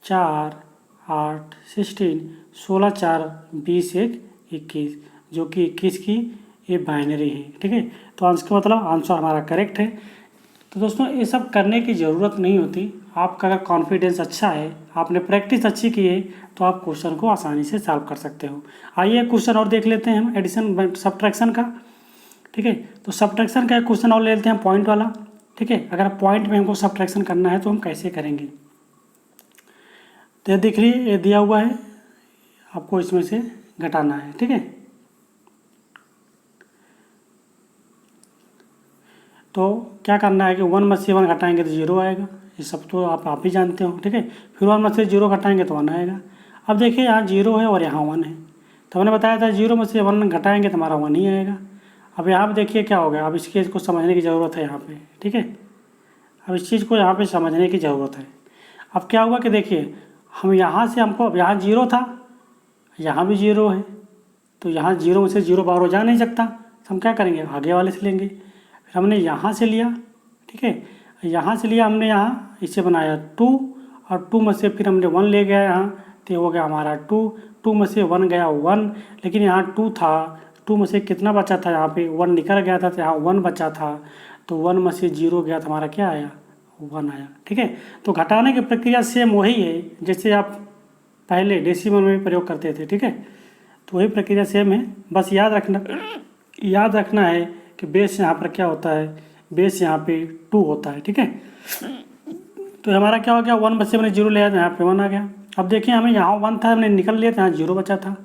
4 8 16, 16 4 20 1 21, जो कि 21 की ये बाइनरी है, ठीक है। तो इसका मतलब आंसर हमारा करेक्ट है। तो दोस्तों ये सब करने की ज़रूरत नहीं होती, आपका अगर कॉन्फिडेंस अच्छा है, आपने प्रैक्टिस अच्छी की है, तो आप क्वेश्चन को आसानी से सॉल्व कर सकते हो। आइए क्वेश्चन और देख लेते हैं हम एडिशन सब्ट्रैक्शन का, ठीक है। तो सब्ट्रैक्शन का एक क्वेश्चन और ले लेते हैं पॉइंट वाला, ठीक है। अगर पॉइंट में हमको सब्ट्रैक्शन करना है तो हम कैसे करेंगे, तो ये दिख रही है, ये दिया हुआ है, आपको इसमें से घटाना है, ठीक है। तो क्या करना है कि 1 में से 1 घटाएंगे तो 0 आएगा, ये सब तो आप ही जानते हो, ठीक है। फिर 1 में से 0 घटाएंगे तो 1 आएगा। अब देखिए यहाँ 0 है और यहाँ 1 है, तो मैंने बताया था 0 में से 1 घटाएंगे तो हमारा 1 ही आएगा। अब यहाँ पे देखिए क्या हो गया, अब इस चीज़ को समझने की ज़रूरत है यहाँ पे, ठीक है। अब इस चीज़ को यहाँ पे समझने की ज़रूरत है। अब क्या हुआ कि देखिए, हम यहाँ से हमको, अब यहाँ 0 था, यहाँ भी 0 है, तो यहाँ 0 में से 0 बाहर हो जा नहीं सकता, तो हम क्या करेंगे, आगे वाले से लेंगे। फिर हमने यहाँ से लिया, ठीक है, यहाँ से लिया हमने, यहाँ इसे बनाया 2, और 2 में से फिर हमने 1 ले गया यहाँ, तो हो गया हमारा 2, 2 में से 1 गया 1, लेकिन यहाँ 2 था, 2 में से कितना बचा था, यहाँ पे 1 निकल गया था, तो यहाँ 1 बचा था, तो 1 में से 0 गया तो हमारा क्या आया, 1 आया, ठीक है। तो घटाने की प्रक्रिया सेम वही है जैसे आप पहले डेसिमल में प्रयोग करते थे, ठीक है। तो वही प्रक्रिया सेम है, बस याद रखना है कि बेस यहाँ पर क्या होता है, बेस यहाँ पे 2 होता है, ठीक है। तो हमारा क्या हो गया, 1 में से मैंने 0 लिया तो यहाँ पे 1 आ गया। अब देखिए हमें यहाँ 1 था, हमने निकल लिया तो यहाँ 0 बचा था,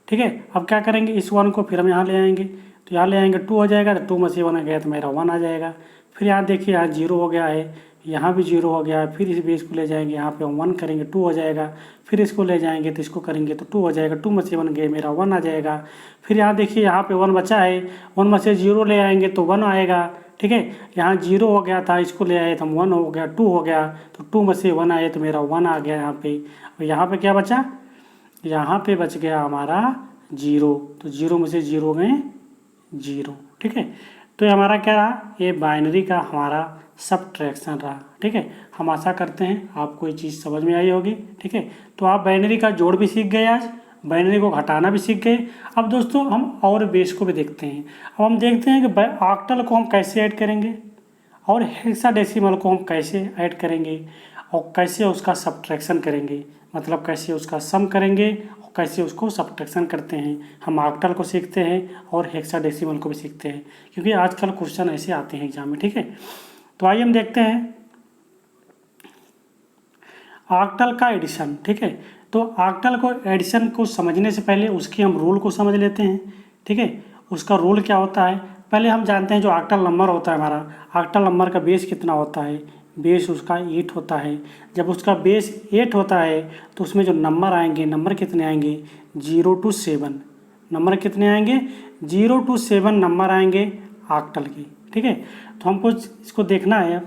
ठीक है। अब क्या करेंगे, इस 1 को फिर हम यहाँ ले आएंगे, तो यहाँ ले आएंगे 2 हो जाएगा, तो 2 में से 1 आ गया तो मेरा 1 आ जाएगा। फिर यहाँ देखिए यहाँ 0 हो गया है, यहाँ भी 0 हो गया है, फिर इस बेस को ले जाएंगे, यहाँ पे हम 1 करेंगे 2 हो जाएगा, फिर इसको ले जाएंगे तो इसको करेंगे तो 2 हो जाएगा, 2 में से 1 गए मेरा 1 आ जाएगा। फिर यहाँ देखिए यहाँ पे 1 बचा है, 1 में से 0 ले आएंगे तो 1 आएगा, ठीक है। यहाँ 0 हो गया था, इसको ले आए तो हम 1 हो गया, 2 हो गया, तो 2 में से 1 आए तो मेरा 1 आ गया यहाँ पे। और यहाँ पे क्या बचा, यहाँ पे बच गया हमारा 0, तो 0 में से 0 गए 0, ठीक है। तो ये हमारा क्या रहा, ये बाइनरी का हमारा सब्ट्रैक्शन रहा, ठीक है। हम आशा करते हैं आपको ये चीज़ समझ में आई होगी, ठीक है। तो आप बाइनरी का जोड़ भी सीख गए आज, बाइनरी को घटाना भी सीख गए। अब दोस्तों हम और बेस को भी देखते हैं। अब हम देखते हैं कि ऑक्टल को हम कैसे ऐड करेंगे और हेक्साडेसिमल को हम कैसे ऐड करेंगे और कैसे उसका सब्ट्रैक्शन करेंगे, मतलब कैसे उसका सम करेंगे और कैसे उसको सब्ट्रैक्शन करते हैं। हम ऑक्टल को सीखते हैं और हेक्साडेसिमल को भी सीखते हैं, क्योंकि आजकल क्वेश्चन ऐसे आते हैं एग्जाम में, ठीक है। तो आइए हम देखते हैं ऑक्टल का एडिशन, ठीक है। तो ऑक्टल को एडिशन को समझने से पहले उसके हम रूल को समझ लेते हैं, ठीक है। उसका रूल क्या होता है, पहले हम जानते हैं जो ऑक्टल नंबर होता है हमारा, ऑक्टल नंबर का बेस कितना होता है, बेस उसका 8 होता है। जब उसका बेस 8 होता है तो उसमें जो नंबर आएंगे, नंबर कितने आएंगे, 0 to 7, नंबर कितने आएंगे, 0 to 7 नंबर आएंगे ऑक्टल के, ठीक है। तो हमको इसको देखना है।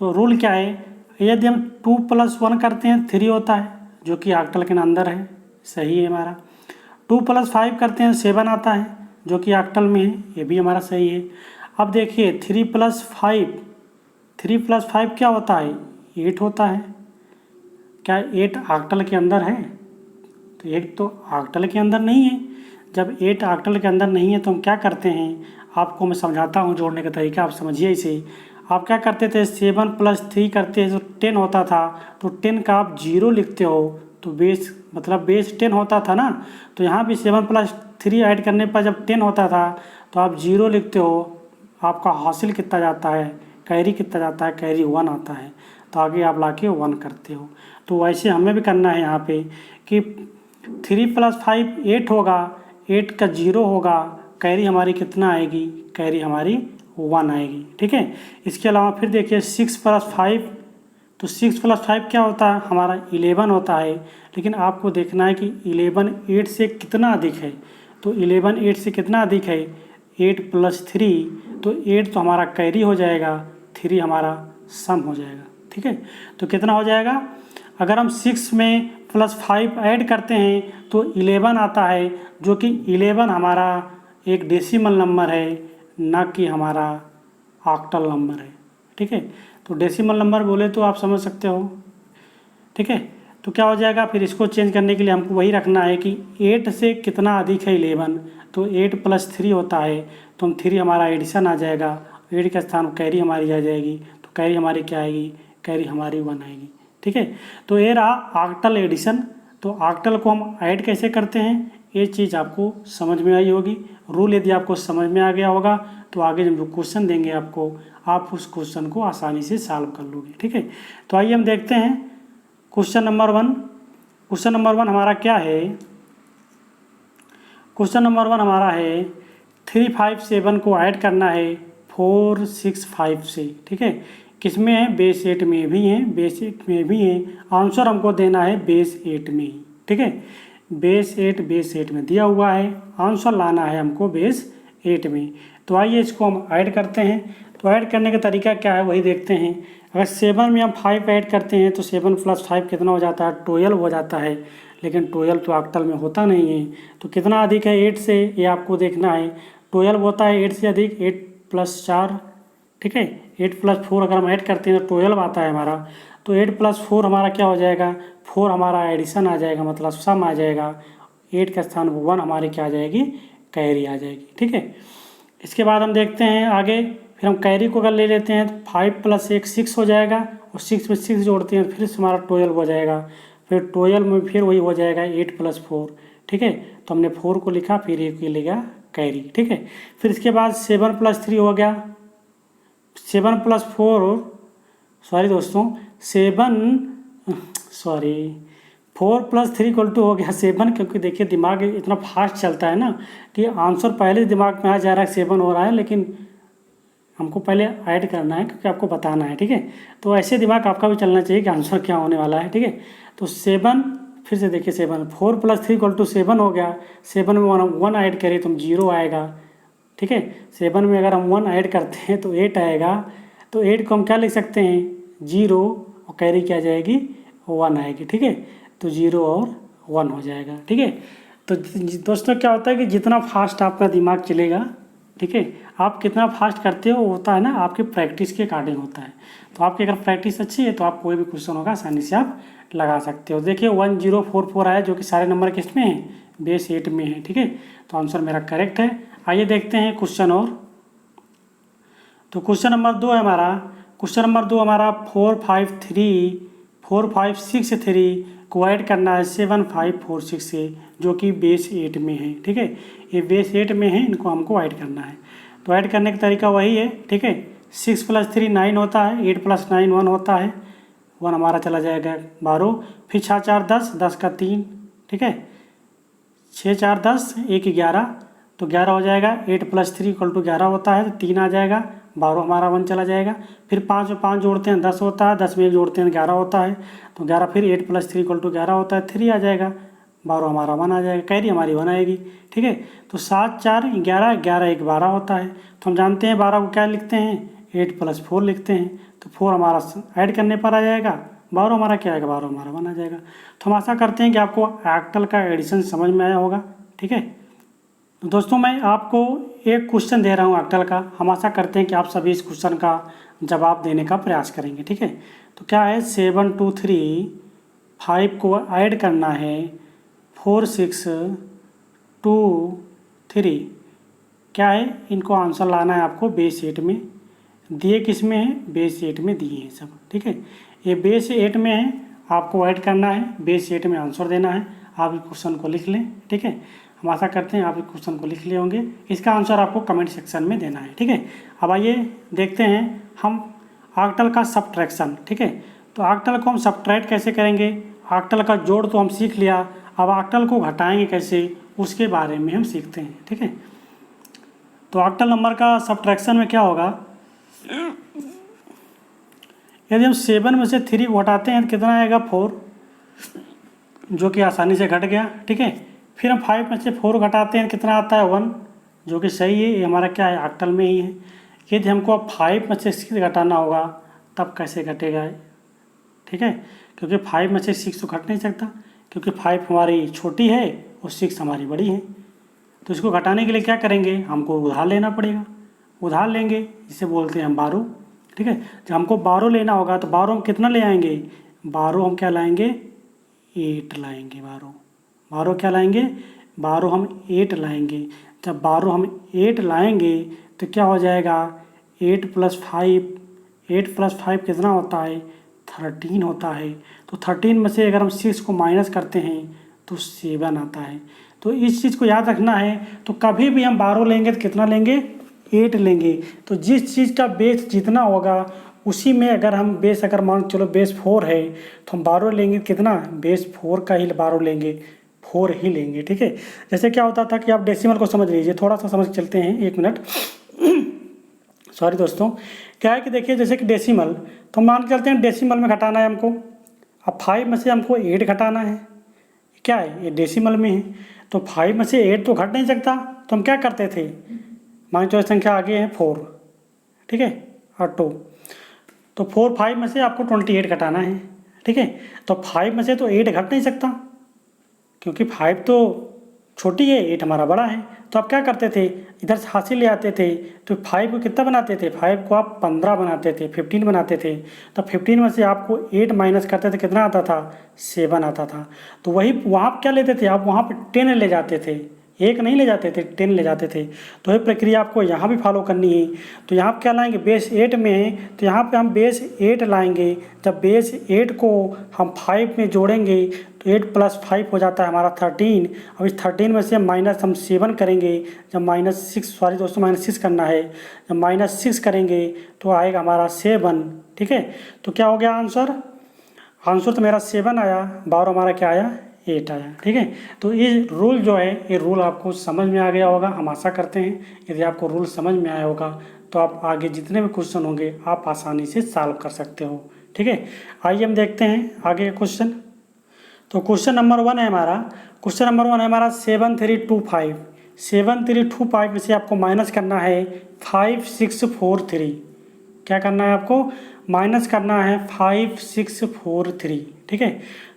तो रूल क्या है, यदि हम 2 + 1 करते हैं 3 होता है, जो कि ऑक्टल के अंदर है, सही है हमारा। 2 + 5 करते हैं 7 आता है, जो कि ऑक्टल में है, ये भी हमारा सही है। अब देखिए 3 + 5 क्या होता है, 8 होता है। क्या 8 ऑक्टल के अंदर है, तो 8 तो ऑक्टल के अंदर नहीं है। जब 8 ऑक्टल के अंदर नहीं है तो हम क्या करते हैं, आपको मैं समझाता हूँ जोड़ने का तरीका, आप समझिए इसे। आप क्या करते थे, 7 + 3 करते हैं तो 10 होता था, तो 10 का आप 0 लिखते हो तो बेस मतलब बेस 10 होता था ना। तो यहाँ भी 7 + 3 ऐड करने पर जब 10 होता था तो आप 0 लिखते हो, आपका हासिल कितना जाता है, कैरी कितना जाता है, कैरी 1 आता है, तो आगे आप लाके 1 करते हो। तो वैसे हमें भी करना है यहाँ पे कि 3 + 5 8 होगा, 8 का 0 होगा, कैरी हमारी कितना आएगी, कैरी हमारी 1 आएगी। ठीक है, इसके अलावा फिर देखिए 6 + 5, तो 6 + 5 क्या होता है, हमारा 11 होता है। लेकिन आपको देखना है कि 11 8 से कितना अधिक है, तो 11 8 से कितना अधिक है, 8 + 3, तो 8 तो हमारा कैरी हो जाएगा, 3 हमारा सम हो जाएगा। ठीक है, तो कितना हो जाएगा, अगर हम 6 में +5 ऐड करते हैं तो 11 आता है, जो कि 11 हमारा एक डेसिमल नंबर है, ना कि हमारा ऑक्टल नंबर है। ठीक है, तो डेसिमल नंबर बोले तो आप समझ सकते हो। ठीक है, तो क्या हो जाएगा, फिर इसको चेंज करने के लिए हमको वही रखना है कि 8 से कितना अधिक है 11, तो 8 + 3 होता है, तो हम 3 हमारा एडिशन आ जाएगा, 8 के स्थान कैरी हमारी आ जाएगी, तो कैरी हमारी क्या आएगी, कैरी हमारी 1 आएगी। ठीक है, तो ये रहा ऑक्टल एडिशन। तो ऑक्टल को हम ऐड कैसे करते हैं, ये चीज़ आपको समझ में आई होगी। रूल यदि आपको समझ में आ गया होगा तो आगे जब क्वेश्चन देंगे आपको, आप उस क्वेश्चन को आसानी से सॉल्व कर लोगे। ठीक है, तो आइए हम देखते हैं क्वेश्चन नंबर 1। क्वेश्चन नंबर 1 हमारा क्या है, क्वेश्चन नंबर 1 हमारा है 3 5 7 को ऐड करना है 4 6 5 से। ठीक है, किस में है, बेस 8 में भी है, बेस 8 में भी है। आंसर हमको देना है बेस 8 में ही। ठीक है, बेस 8 में दिया हुआ है, आंसर लाना है हमको बेस 8 में। तो आइए इसको हम ऐड करते हैं। तो ऐड करने का तरीका क्या है वही देखते हैं। अगर 7 में हम 5 ऐड करते हैं तो 7 + 5 कितना हो जाता है, 12 हो जाता है। लेकिन 12 तो ऑक्टल में होता नहीं है, तो कितना अधिक है 8 से, ये आपको देखना है। 12 होता है 8 से अधिक, 8 + 4। ठीक है, 8 + 4 अगर हम ऐड करते हैं तो 12 आता है हमारा। तो 8 + 4 हमारा क्या हो जाएगा, 4 हमारा एडिशन आ जाएगा, मतलब सम आ जाएगा। 8 के स्थान पर 1 हमारी क्या आ जाएगी, कैरी आ जाएगी। ठीक है, इसके बाद हम देखते हैं आगे, फिर हम कैरी को अगर ले लेते हैं तो 5 + 1 6 हो जाएगा, और 6 में 6 जोड़ते हैं फिर से हमारा 12 हो जाएगा। फिर 12 में फिर वही हो जाएगा 8 + 4। ठीक है, तो हमने 4 को लिखा, फिर 1 को लिखा कैरी। ठीक है, फिर इसके बाद 7 + 3 हो गया, 7 + 4, सॉरी दोस्तों 4 + 3 = हो गया 7, क्योंकि देखिए दिमाग इतना फास्ट चलता है ना कि आंसर पहले दिमाग में आ जा रहा है 7 हो रहा है, लेकिन हमको पहले ऐड करना है क्योंकि आपको बताना है। ठीक है, तो ऐसे दिमाग आपका भी चलना चाहिए कि आंसर क्या होने वाला है। ठीक है, तो 7, फिर से देखिए 7, 4 + 3 = 7 हो गया। 7 में 1 ऐड करें तो 0 आएगा। ठीक है, 7 में अगर हम 1 ऐड करते हैं तो 8 आएगा। तो 8 को हम क्या लिख सकते हैं, 0, और कैरी क्या जाएगी, 1 आएगी। ठीक है, तो 0 और 1 हो जाएगा। ठीक है, तो दोस्तों क्या होता है कि जितना फास्ट आपका दिमाग चलेगा, ठीक है, आप कितना फास्ट करते हो होता है ना, आपके प्रैक्टिस के अकॉर्डिंग होता है। तो आपकी अगर प्रैक्टिस अच्छी है तो आप कोई भी क्वेश्चन होगा आसानी से आप लगा सकते हो। देखिए 1044 आया, जो कि सारे नंबर किस में है, बेस 8 में है। ठीक है, तो आंसर मेरा करेक्ट है। आइए देखते हैं क्वेश्चन और। तो क्वेश्चन नंबर 2 है हमारा, क्वेश्चन नंबर 2 हमारा 4 5 6 3 को ऐड करना है 7 5 4 6 से, जो कि बेस 8 में है। ठीक है, ये बेस 8 में है, इनको हमको ऐड करना है। तो ऐड करने का तरीका वही है। ठीक है, 6 + 3 9 होता है, 8 + 9 1 होता है, 1 हमारा चला जाएगा 12, फिर 6 4 10, 10 का 3। ठीक है, 6 4 10, 1 11, तो 11 हो जाएगा। 8 + 3 = 11 होता है, तो 3 आ जाएगा, 12 हमारा 1 चला जाएगा। फिर 5 और 5 जोड़ते हैं 10 होता है, 10 में 1 जोड़ते हैं 11 होता है, तो 11, फिर 8 + 3 = 11 होता है, 3 आ जाएगा, 12 हमारा 1 आ जाएगा, कैरी हमारी 1 आएगी। ठीक है, तो 7 4 11, 11 1 12 होता है। तो हम जानते हैं 12 को क्या लिखते हैं, 8 + 4 लिखते हैं, तो 4 हमारा ऐड करने पर आ जाएगा, 12 हमारा क्या आएगा, 12 हमारा 1 आ जाएगा। तो हम आशा करते हैं कि आपको ऑक्टल का एडिशन समझ में आया होगा। ठीक है, तो दोस्तों मैं आपको एक क्वेश्चन दे रहा हूँ ऑक्टल का, हम आशा करते हैं कि आप सभी इस क्वेश्चन का जवाब देने का प्रयास करेंगे। ठीक है, तो क्या है, 7 2 3 5 को ऐड करना है 4 6 2 3, क्या है, इनको आंसर लाना है आपको बेस 8 में। दिए किस में है, बेस 8 में दिए हैं सब। ठीक है, ये बेस 8 में है, आपको ऐड करना है, बेस 8 में आंसर देना है। आप इस क्वेश्चन को लिख लें। ठीक है, हम आशा करते हैं आप इस क्वेश्चन को लिख लिए होंगे। इसका आंसर आपको कमेंट सेक्शन में देना है। ठीक है, अब आइए देखते हैं हम ऑक्टल का सब्ट्रैक्शन। ठीक है, तो ऑक्टल को हम सब्ट्रैक्ट कैसे करेंगे, ऑक्टल का जोड़ तो हम सीख लिया, अब ऑक्टल को घटाएंगे कैसे उसके बारे में हम सीखते हैं। ठीक है, तो ऑक्टल नंबर का सब्ट्रैक्शन में क्या होगा, यदि हम 7 में से 3 को घटाते हैं तो कितना आएगा 4, जो कि आसानी से घट गया। ठीक है, फिर हम 5 में से 4 घटाते हैं कितना आता है 1, जो कि सही है, ये हमारा क्या है ऑक्टल में ही है। यदि हमको अब 5 में से 6 घटाना होगा तब कैसे घटेगा। ठीक है, क्योंकि 5 में से 6 तो घट नहीं सकता, क्योंकि 5 हमारी छोटी है और 6 हमारी बड़ी है। तो इसको घटाने के लिए क्या करेंगे, हमको उधार लेना पड़ेगा। उधार लेंगे, जिसे बोलते हैं हम 12। ठीक है, जब हमको 12 लेना होगा तो 12 हम कितना ले आएंगे, 12 हम क्या लाएंगे 8 लाएंगे। 12 क्या लाएंगे, 12 हम 8 लाएंगे। जब 12 हम 8 लाएंगे तो क्या हो जाएगा 8 + 5, 8 + 5 कितना होता है 13 होता है। तो 13 में से अगर हम 6 को माइनस करते हैं तो 7 आता है। तो इस चीज़ को याद रखना है। तो कभी भी हम 12 लेंगे तो कितना लेंगे 8 लेंगे। तो जिस चीज़ का बेस जितना होगा उसी में अगर हम बेस अगर मान चलो बेस 4 है तो हम 12 लेंगे, कितना बेस 4 का ही 12 लेंगे, 4 ही लेंगे। ठीक है, जैसे क्या होता था कि आप डेसिमल को समझ लीजिए, थोड़ा सा समझ चलते हैं 1 मिनट। सॉरी दोस्तों, क्या है कि देखिए जैसे कि डेसिमल, तो मान के चलते हैं डेसिमल में घटाना है हमको। अब 5 में से हमको 8 घटाना है, क्या है ये डेसिमल में है, तो 5 में से 8 तो घट नहीं सकता। तो हम क्या करते थे, मान चलो संख्या आगे है 4, ठीक है, और 2, तो 4 5 में से आपको 28 घटाना है। ठीक है, तो 5 में से तो 8 घट नहीं सकता, क्योंकि 5 तो छोटी है, 8 हमारा बड़ा है। तो आप क्या करते थे, इधर से हासिल ले आते थे। तो 5 को कितना बनाते थे, 5 को आप 15 बनाते थे, 15 बनाते थे। तो 15 में से आपको 8 माइनस करते थे, कितना आता था 7 आता था। तो वही वहाँ आप क्या लेते थे, आप वहाँ पर 10 ले जाते थे, 1 नहीं ले जाते थे, 10 ले जाते थे। तो ये प्रक्रिया आपको यहाँ भी फॉलो करनी है। तो यहाँ पर क्या लाएंगे, बेस 8 में है तो यहाँ पे हम बेस 8 लाएंगे। जब बेस 8 को हम 5 में जोड़ेंगे तो 8 + 5 हो जाता है हमारा 13। अब इस 13 में से माइनस हम 7 करेंगे। जब -6 करना है, जब -6 करेंगे तो आएगा हमारा 7। ठीक है, तो क्या हो गया आंसर, आंसर तो मेरा 7 आया, 12 हमारा क्या आया 8 आया। ठीक है, तो ये रूल जो है, ये रूल आपको समझ में आ गया होगा, हम आशा करते हैं। यदि आपको रूल समझ में आया होगा तो आप आगे जितने भी क्वेश्चन होंगे आप आसानी से सॉल्व कर सकते हो। ठीक है, आइए हम देखते हैं आगे क्वेश्चन। तो क्वेश्चन नंबर 1 है हमारा, क्वेश्चन नंबर 1 है हमारा 7325। 7325 में से आपको माइनस करना है 5643। क्या करना है आपको, माइनस करना है 5643। ठीक है,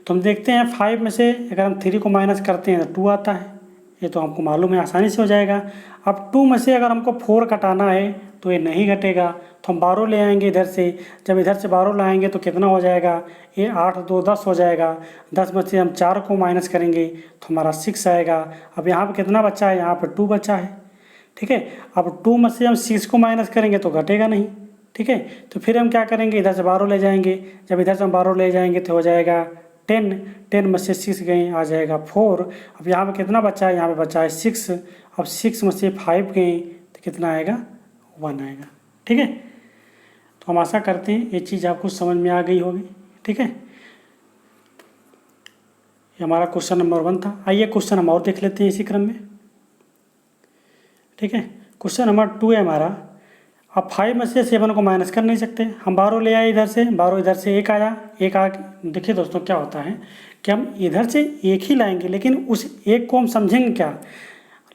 तो हम देखते हैं 5 में से अगर हम 3 को माइनस करते हैं तो 2 आता है, ये तो हमको मालूम है, आसानी से हो जाएगा। अब 2 में से अगर हमको 4 घटाना है तो ये नहीं घटेगा, तो हम 12 ले आएंगे इधर से। जब इधर से 12 लाएंगे तो कितना हो जाएगा, ये 8 2 10 हो जाएगा। 10 में से हम 4 को माइनस करेंगे तो हमारा 6 आएगा। अब यहाँ पे कितना बचा है, यहाँ पे 2 बचा है। ठीक है, अब 2 में से हम 6 को माइनस करेंगे तो घटेगा नहीं। ठीक है, तो फिर हम क्या करेंगे, इधर से 12 ले जाएंगे। जब इधर से हम 12 ले जाएंगे तो हो जाएगा 10, 10 में से 6 गए आ जाएगा 4। अब यहाँ पे कितना बचा है, यहाँ पे बचा है 6। अब 6 में से 5 गए तो कितना आएगा 1 आएगा। ठीक है, तो हम आशा करते हैं ये चीज़ आपको समझ में आ गई होगी। ठीक है, ये हमारा क्वेश्चन नंबर 1 था। आइए क्वेश्चन हम और देख लेते हैं इसी क्रम में। ठीक है, क्वेश्चन नंबर 2 है हमारा। अब 5 में से 7 को माइनस कर नहीं सकते, हम 12 ले आए इधर से, 12 इधर से 1 आया, 1 आ। देखिए दोस्तों क्या होता है कि हम इधर से 1 ही लाएंगे, लेकिन उस 1 को हम समझेंगे क्या,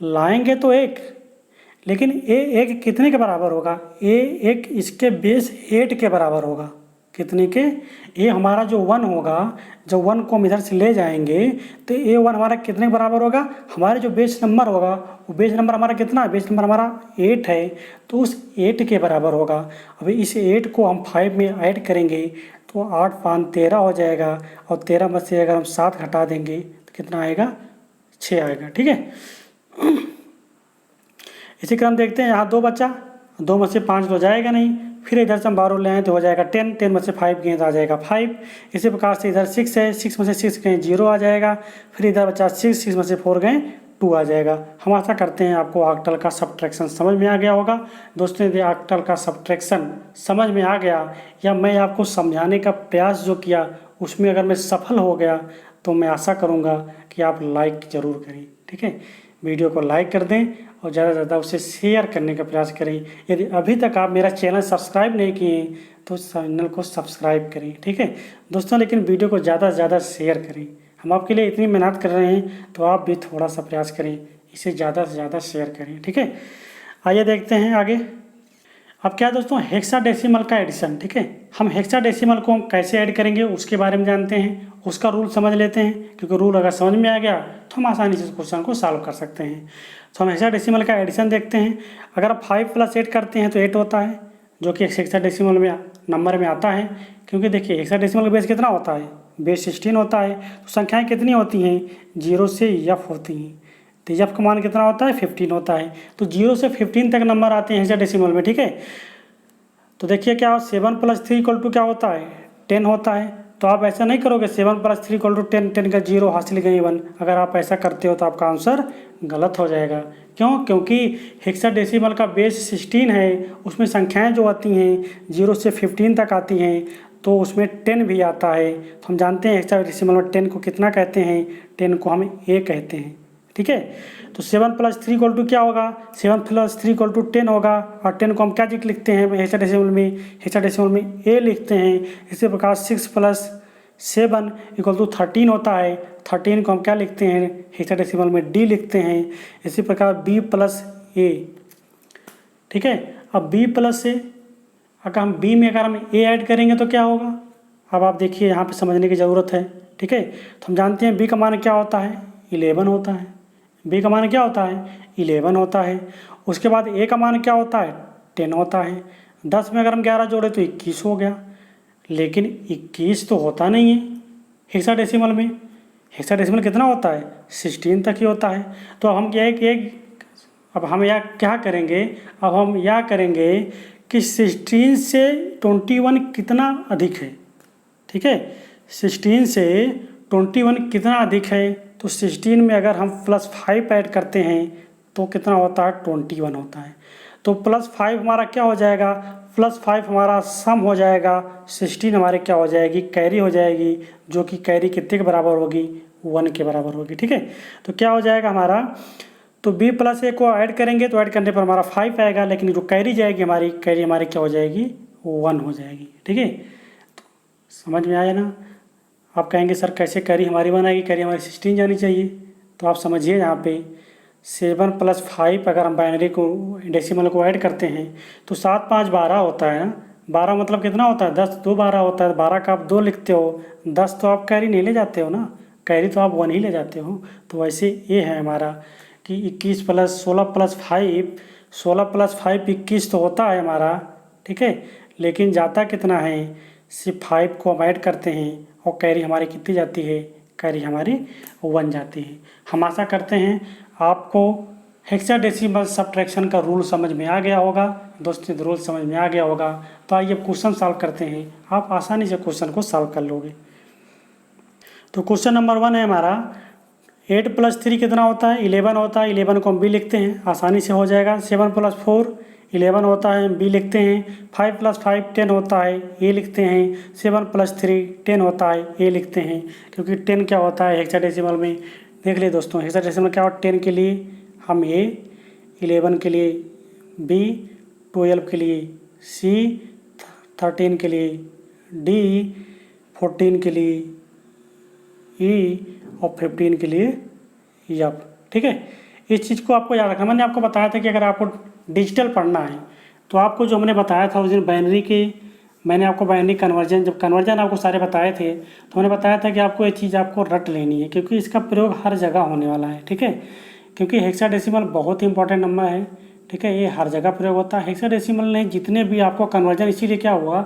लाएंगे तो 1, लेकिन ए 1 कितने के बराबर होगा, ए 1 इसके बेस 8 के बराबर होगा। कितने के, ए हमारा जो 1 होगा, जब 1 को हम इधर से ले जाएंगे तो ए 1 हमारा कितने के बराबर होगा, हमारे जो बेस नंबर होगा वो बेस नंबर हमारा कितना है, बेस नंबर हमारा 8 है, तो उस 8 के बराबर होगा। अभी इस 8 को हम 5 में ऐड करेंगे तो 8 5 13 हो जाएगा, और 13 में से अगर हम 7 घटा देंगे तो कितना आएगा 6 आएगा। ठीक है, इसी क्रम देखते हैं, यहाँ 2 बचा, 2 में से 5 तो जाएगा नहीं। फिर इधर से हम 12 ले आए तो हो जाएगा 10, 10 में से 5 गए तो आ जाएगा 5। इसी प्रकार से इधर 6 है, 6 में से 6 गए 0 आ जाएगा। फिर इधर बचा 6, 6 में से 4 गए 2 आ जाएगा। हम आशा करते हैं आपको ऑक्टल का सब्ट्रैक्शन समझ में आ गया होगा। दोस्तों यदि ऑक्टल का सब्ट्रैक्शन समझ में आ गया, या मैं आपको समझाने का प्रयास जो किया उसमें अगर मैं सफल हो गया, तो मैं आशा करूँगा कि आप लाइक ज़रूर करें, ठीक है। वीडियो को लाइक कर दें और ज़्यादा से ज़्यादा उसे शेयर करने का प्रयास करें। यदि अभी तक आप मेरा चैनल सब्सक्राइब नहीं किए तो चैनल को सब्सक्राइब करें, ठीक है दोस्तों। लेकिन वीडियो को ज़्यादा से ज़्यादा शेयर करें। हम आपके लिए इतनी मेहनत कर रहे हैं तो आप भी थोड़ा सा प्रयास करें, इसे ज़्यादा से ज़्यादा शेयर करें, ठीक है। आइए देखते हैं आगे। अब क्या दोस्तों, हेक्साडेसिमल का एडिशन, ठीक है। हम हेक्साडेसिमल को कैसे ऐड करेंगे उसके बारे में जानते हैं, उसका रूल समझ लेते हैं, क्योंकि रूल अगर समझ में आ गया तो हम आसानी से क्वेश्चन को सॉल्व कर सकते हैं। तो हम हेक्साडेसिमल का एडिशन देखते हैं। अगर आप 5 + 8 करते हैं तो 8 होता है, जो कि हेक्साडेसिमल में नंबर में आता है। क्योंकि देखिए हेक्साडेसिमल का बेस कितना होता है, बेस 16 होता है। तो संख्याएँ कितनी होती हैं, 0 से F होती हैं। तो F का मान कितना होता है, 15 होता है। तो 0 से 15 तक नंबर आते हैं हेक्साडेसिमल में, ठीक है। तो देखिए क्या 7 + 3 = क्या होता है, 10 होता है। तो आप ऐसा नहीं करोगे 7 + 3 = 10, 10 का 0 हासिल गई 1। अगर आप ऐसा करते हो तो आपका आंसर गलत हो जाएगा। क्यों? क्योंकि हेक्साडेसिमल का बेस 16 है, उसमें संख्याएं जो आती हैं 0 से 15 तक आती हैं, तो उसमें 10 भी आता है। तो हम जानते हैं हेक्साडेसिमल में 10 को कितना कहते हैं, 10 को हम A कहते हैं, ठीक है। तो 7 + 3 = क्या होगा, 7 + 3 = 10 होगा। और 10 को हम क्या लिखते हैं हेक्साडेसिमल में, हेक्साडेसिमल में A लिखते हैं। इसी प्रकार 6 + 7 = 13 होता है। 13 को हम क्या लिखते हैं हेक्साडेसिमल में, D लिखते हैं। इसी प्रकार B + A, ठीक है। अब B + A, अगर हम B में अगर हम A ऐड करेंगे तो क्या होगा। अब आप देखिए यहाँ पे समझने की ज़रूरत है, ठीक है। तो हम जानते हैं B का मान क्या होता है, 11 होता है। B का मान क्या होता है, 11 होता है। उसके बाद A का मान क्या होता है, 10 होता है। 10 में अगर हम 11 जोड़े तो 21 हो गया। लेकिन 21 तो होता नहीं है हेक्साडेसिमल में। हेक्साडेसिमल कितना होता है, 16 तक ही होता है। तो हम अब हम यह क्या करेंगे, अब हम यह करेंगे कि 16 से 21 कितना अधिक है, ठीक है। 16 से 21 कितना अधिक है, तो 16 में अगर हम +5 ऐड करते हैं तो कितना होता है, 21 होता है। तो +5 हमारा क्या हो जाएगा, +5 हमारा सम हो जाएगा। 16 हमारे क्या हो जाएगी, कैरी हो जाएगी, जो कि कैरी कितने के बराबर होगी, 1 के बराबर होगी, ठीक है। तो क्या हो जाएगा हमारा, तो B + A को ऐड करेंगे तो ऐड करने पर हमारा 5 आएगा। लेकिन जो कैरी जाएगी हमारी, कैरी हमारी क्या हो जाएगी, 1 हो जाएगी, ठीक है। तो समझ में आया ना। आप कहेंगे सर कैसे कैरी हमारी 1 आएगी, कैरी हमारी 16 जानी चाहिए। तो आप समझिए यहाँ पे 7 + 5 अगर हम बाइनरी को डेसिमल को ऐड करते हैं तो 7 × 5 = 12 होता है ना। 12 मतलब कितना होता है, 10 2 12 होता है। 12 का आप 2 लिखते हो, 10 तो आप कैरी नहीं ले जाते हो ना, कैरी तो आप 1 ही ले जाते हो। तो वैसे ये है हमारा कि 21 + 16 + 5, 16 + 5 21 तो होता है हमारा, ठीक है। लेकिन जाता कितना है, सिर्फ 5 को हम ऐड करते हैं और कैरी हमारी कितनी जाती है, कैरी हमारी 1 जाती है। हम आशा करते हैं आपको हेक्साडेसिमल सब्ट्रैक्शन का रूल समझ में आ गया होगा। दोस्तों रूल समझ में आ गया होगा तो आइए क्वेश्चन सॉल्व करते हैं। आप आसानी से क्वेश्चन को सॉल्व कर लोगे। तो क्वेश्चन नंबर 1 है हमारा, 8 + 3 कितना होता है, 11 होता है। 11 को हम B लिखते हैं, आसानी से हो जाएगा। 7 + 4 11 होता है, B लिखते हैं। 5 + 5 10 होता है, A लिखते हैं। 7 + 3 10 होता है, A लिखते हैं। क्योंकि 10 क्या होता है हेक्साडेसिमल में, देख लिए दोस्तों हेक्साडेसिमल क्या होता है, 10 के लिए हम A, 11 के लिए B, 12 के लिए C, 13 के लिए D, 14 के लिए E और 15 के लिए F, ठीक है। इस चीज़ को आपको याद रखना। मैंने आपको बताया था कि अगर आपको डिजिटल पढ़ना है तो आपको जो हमने बताया था उस दिन बाइनरी के, मैंने आपको बाइनरी कन्वर्जन, जब कन्वर्जन आपको सारे बताए थे तो मैंने बताया था कि आपको ये चीज़ आपको रट लेनी है, क्योंकि इसका प्रयोग हर जगह होने वाला है, ठीक है। क्योंकि हेक्साडेसिमल बहुत ही इंपॉर्टेंट नंबर है, ठीक है। ये हर जगह प्रयोग होता है। हेक्साडेसिमल ने जितने भी आपको कन्वर्जन, इसीलिए क्या हुआ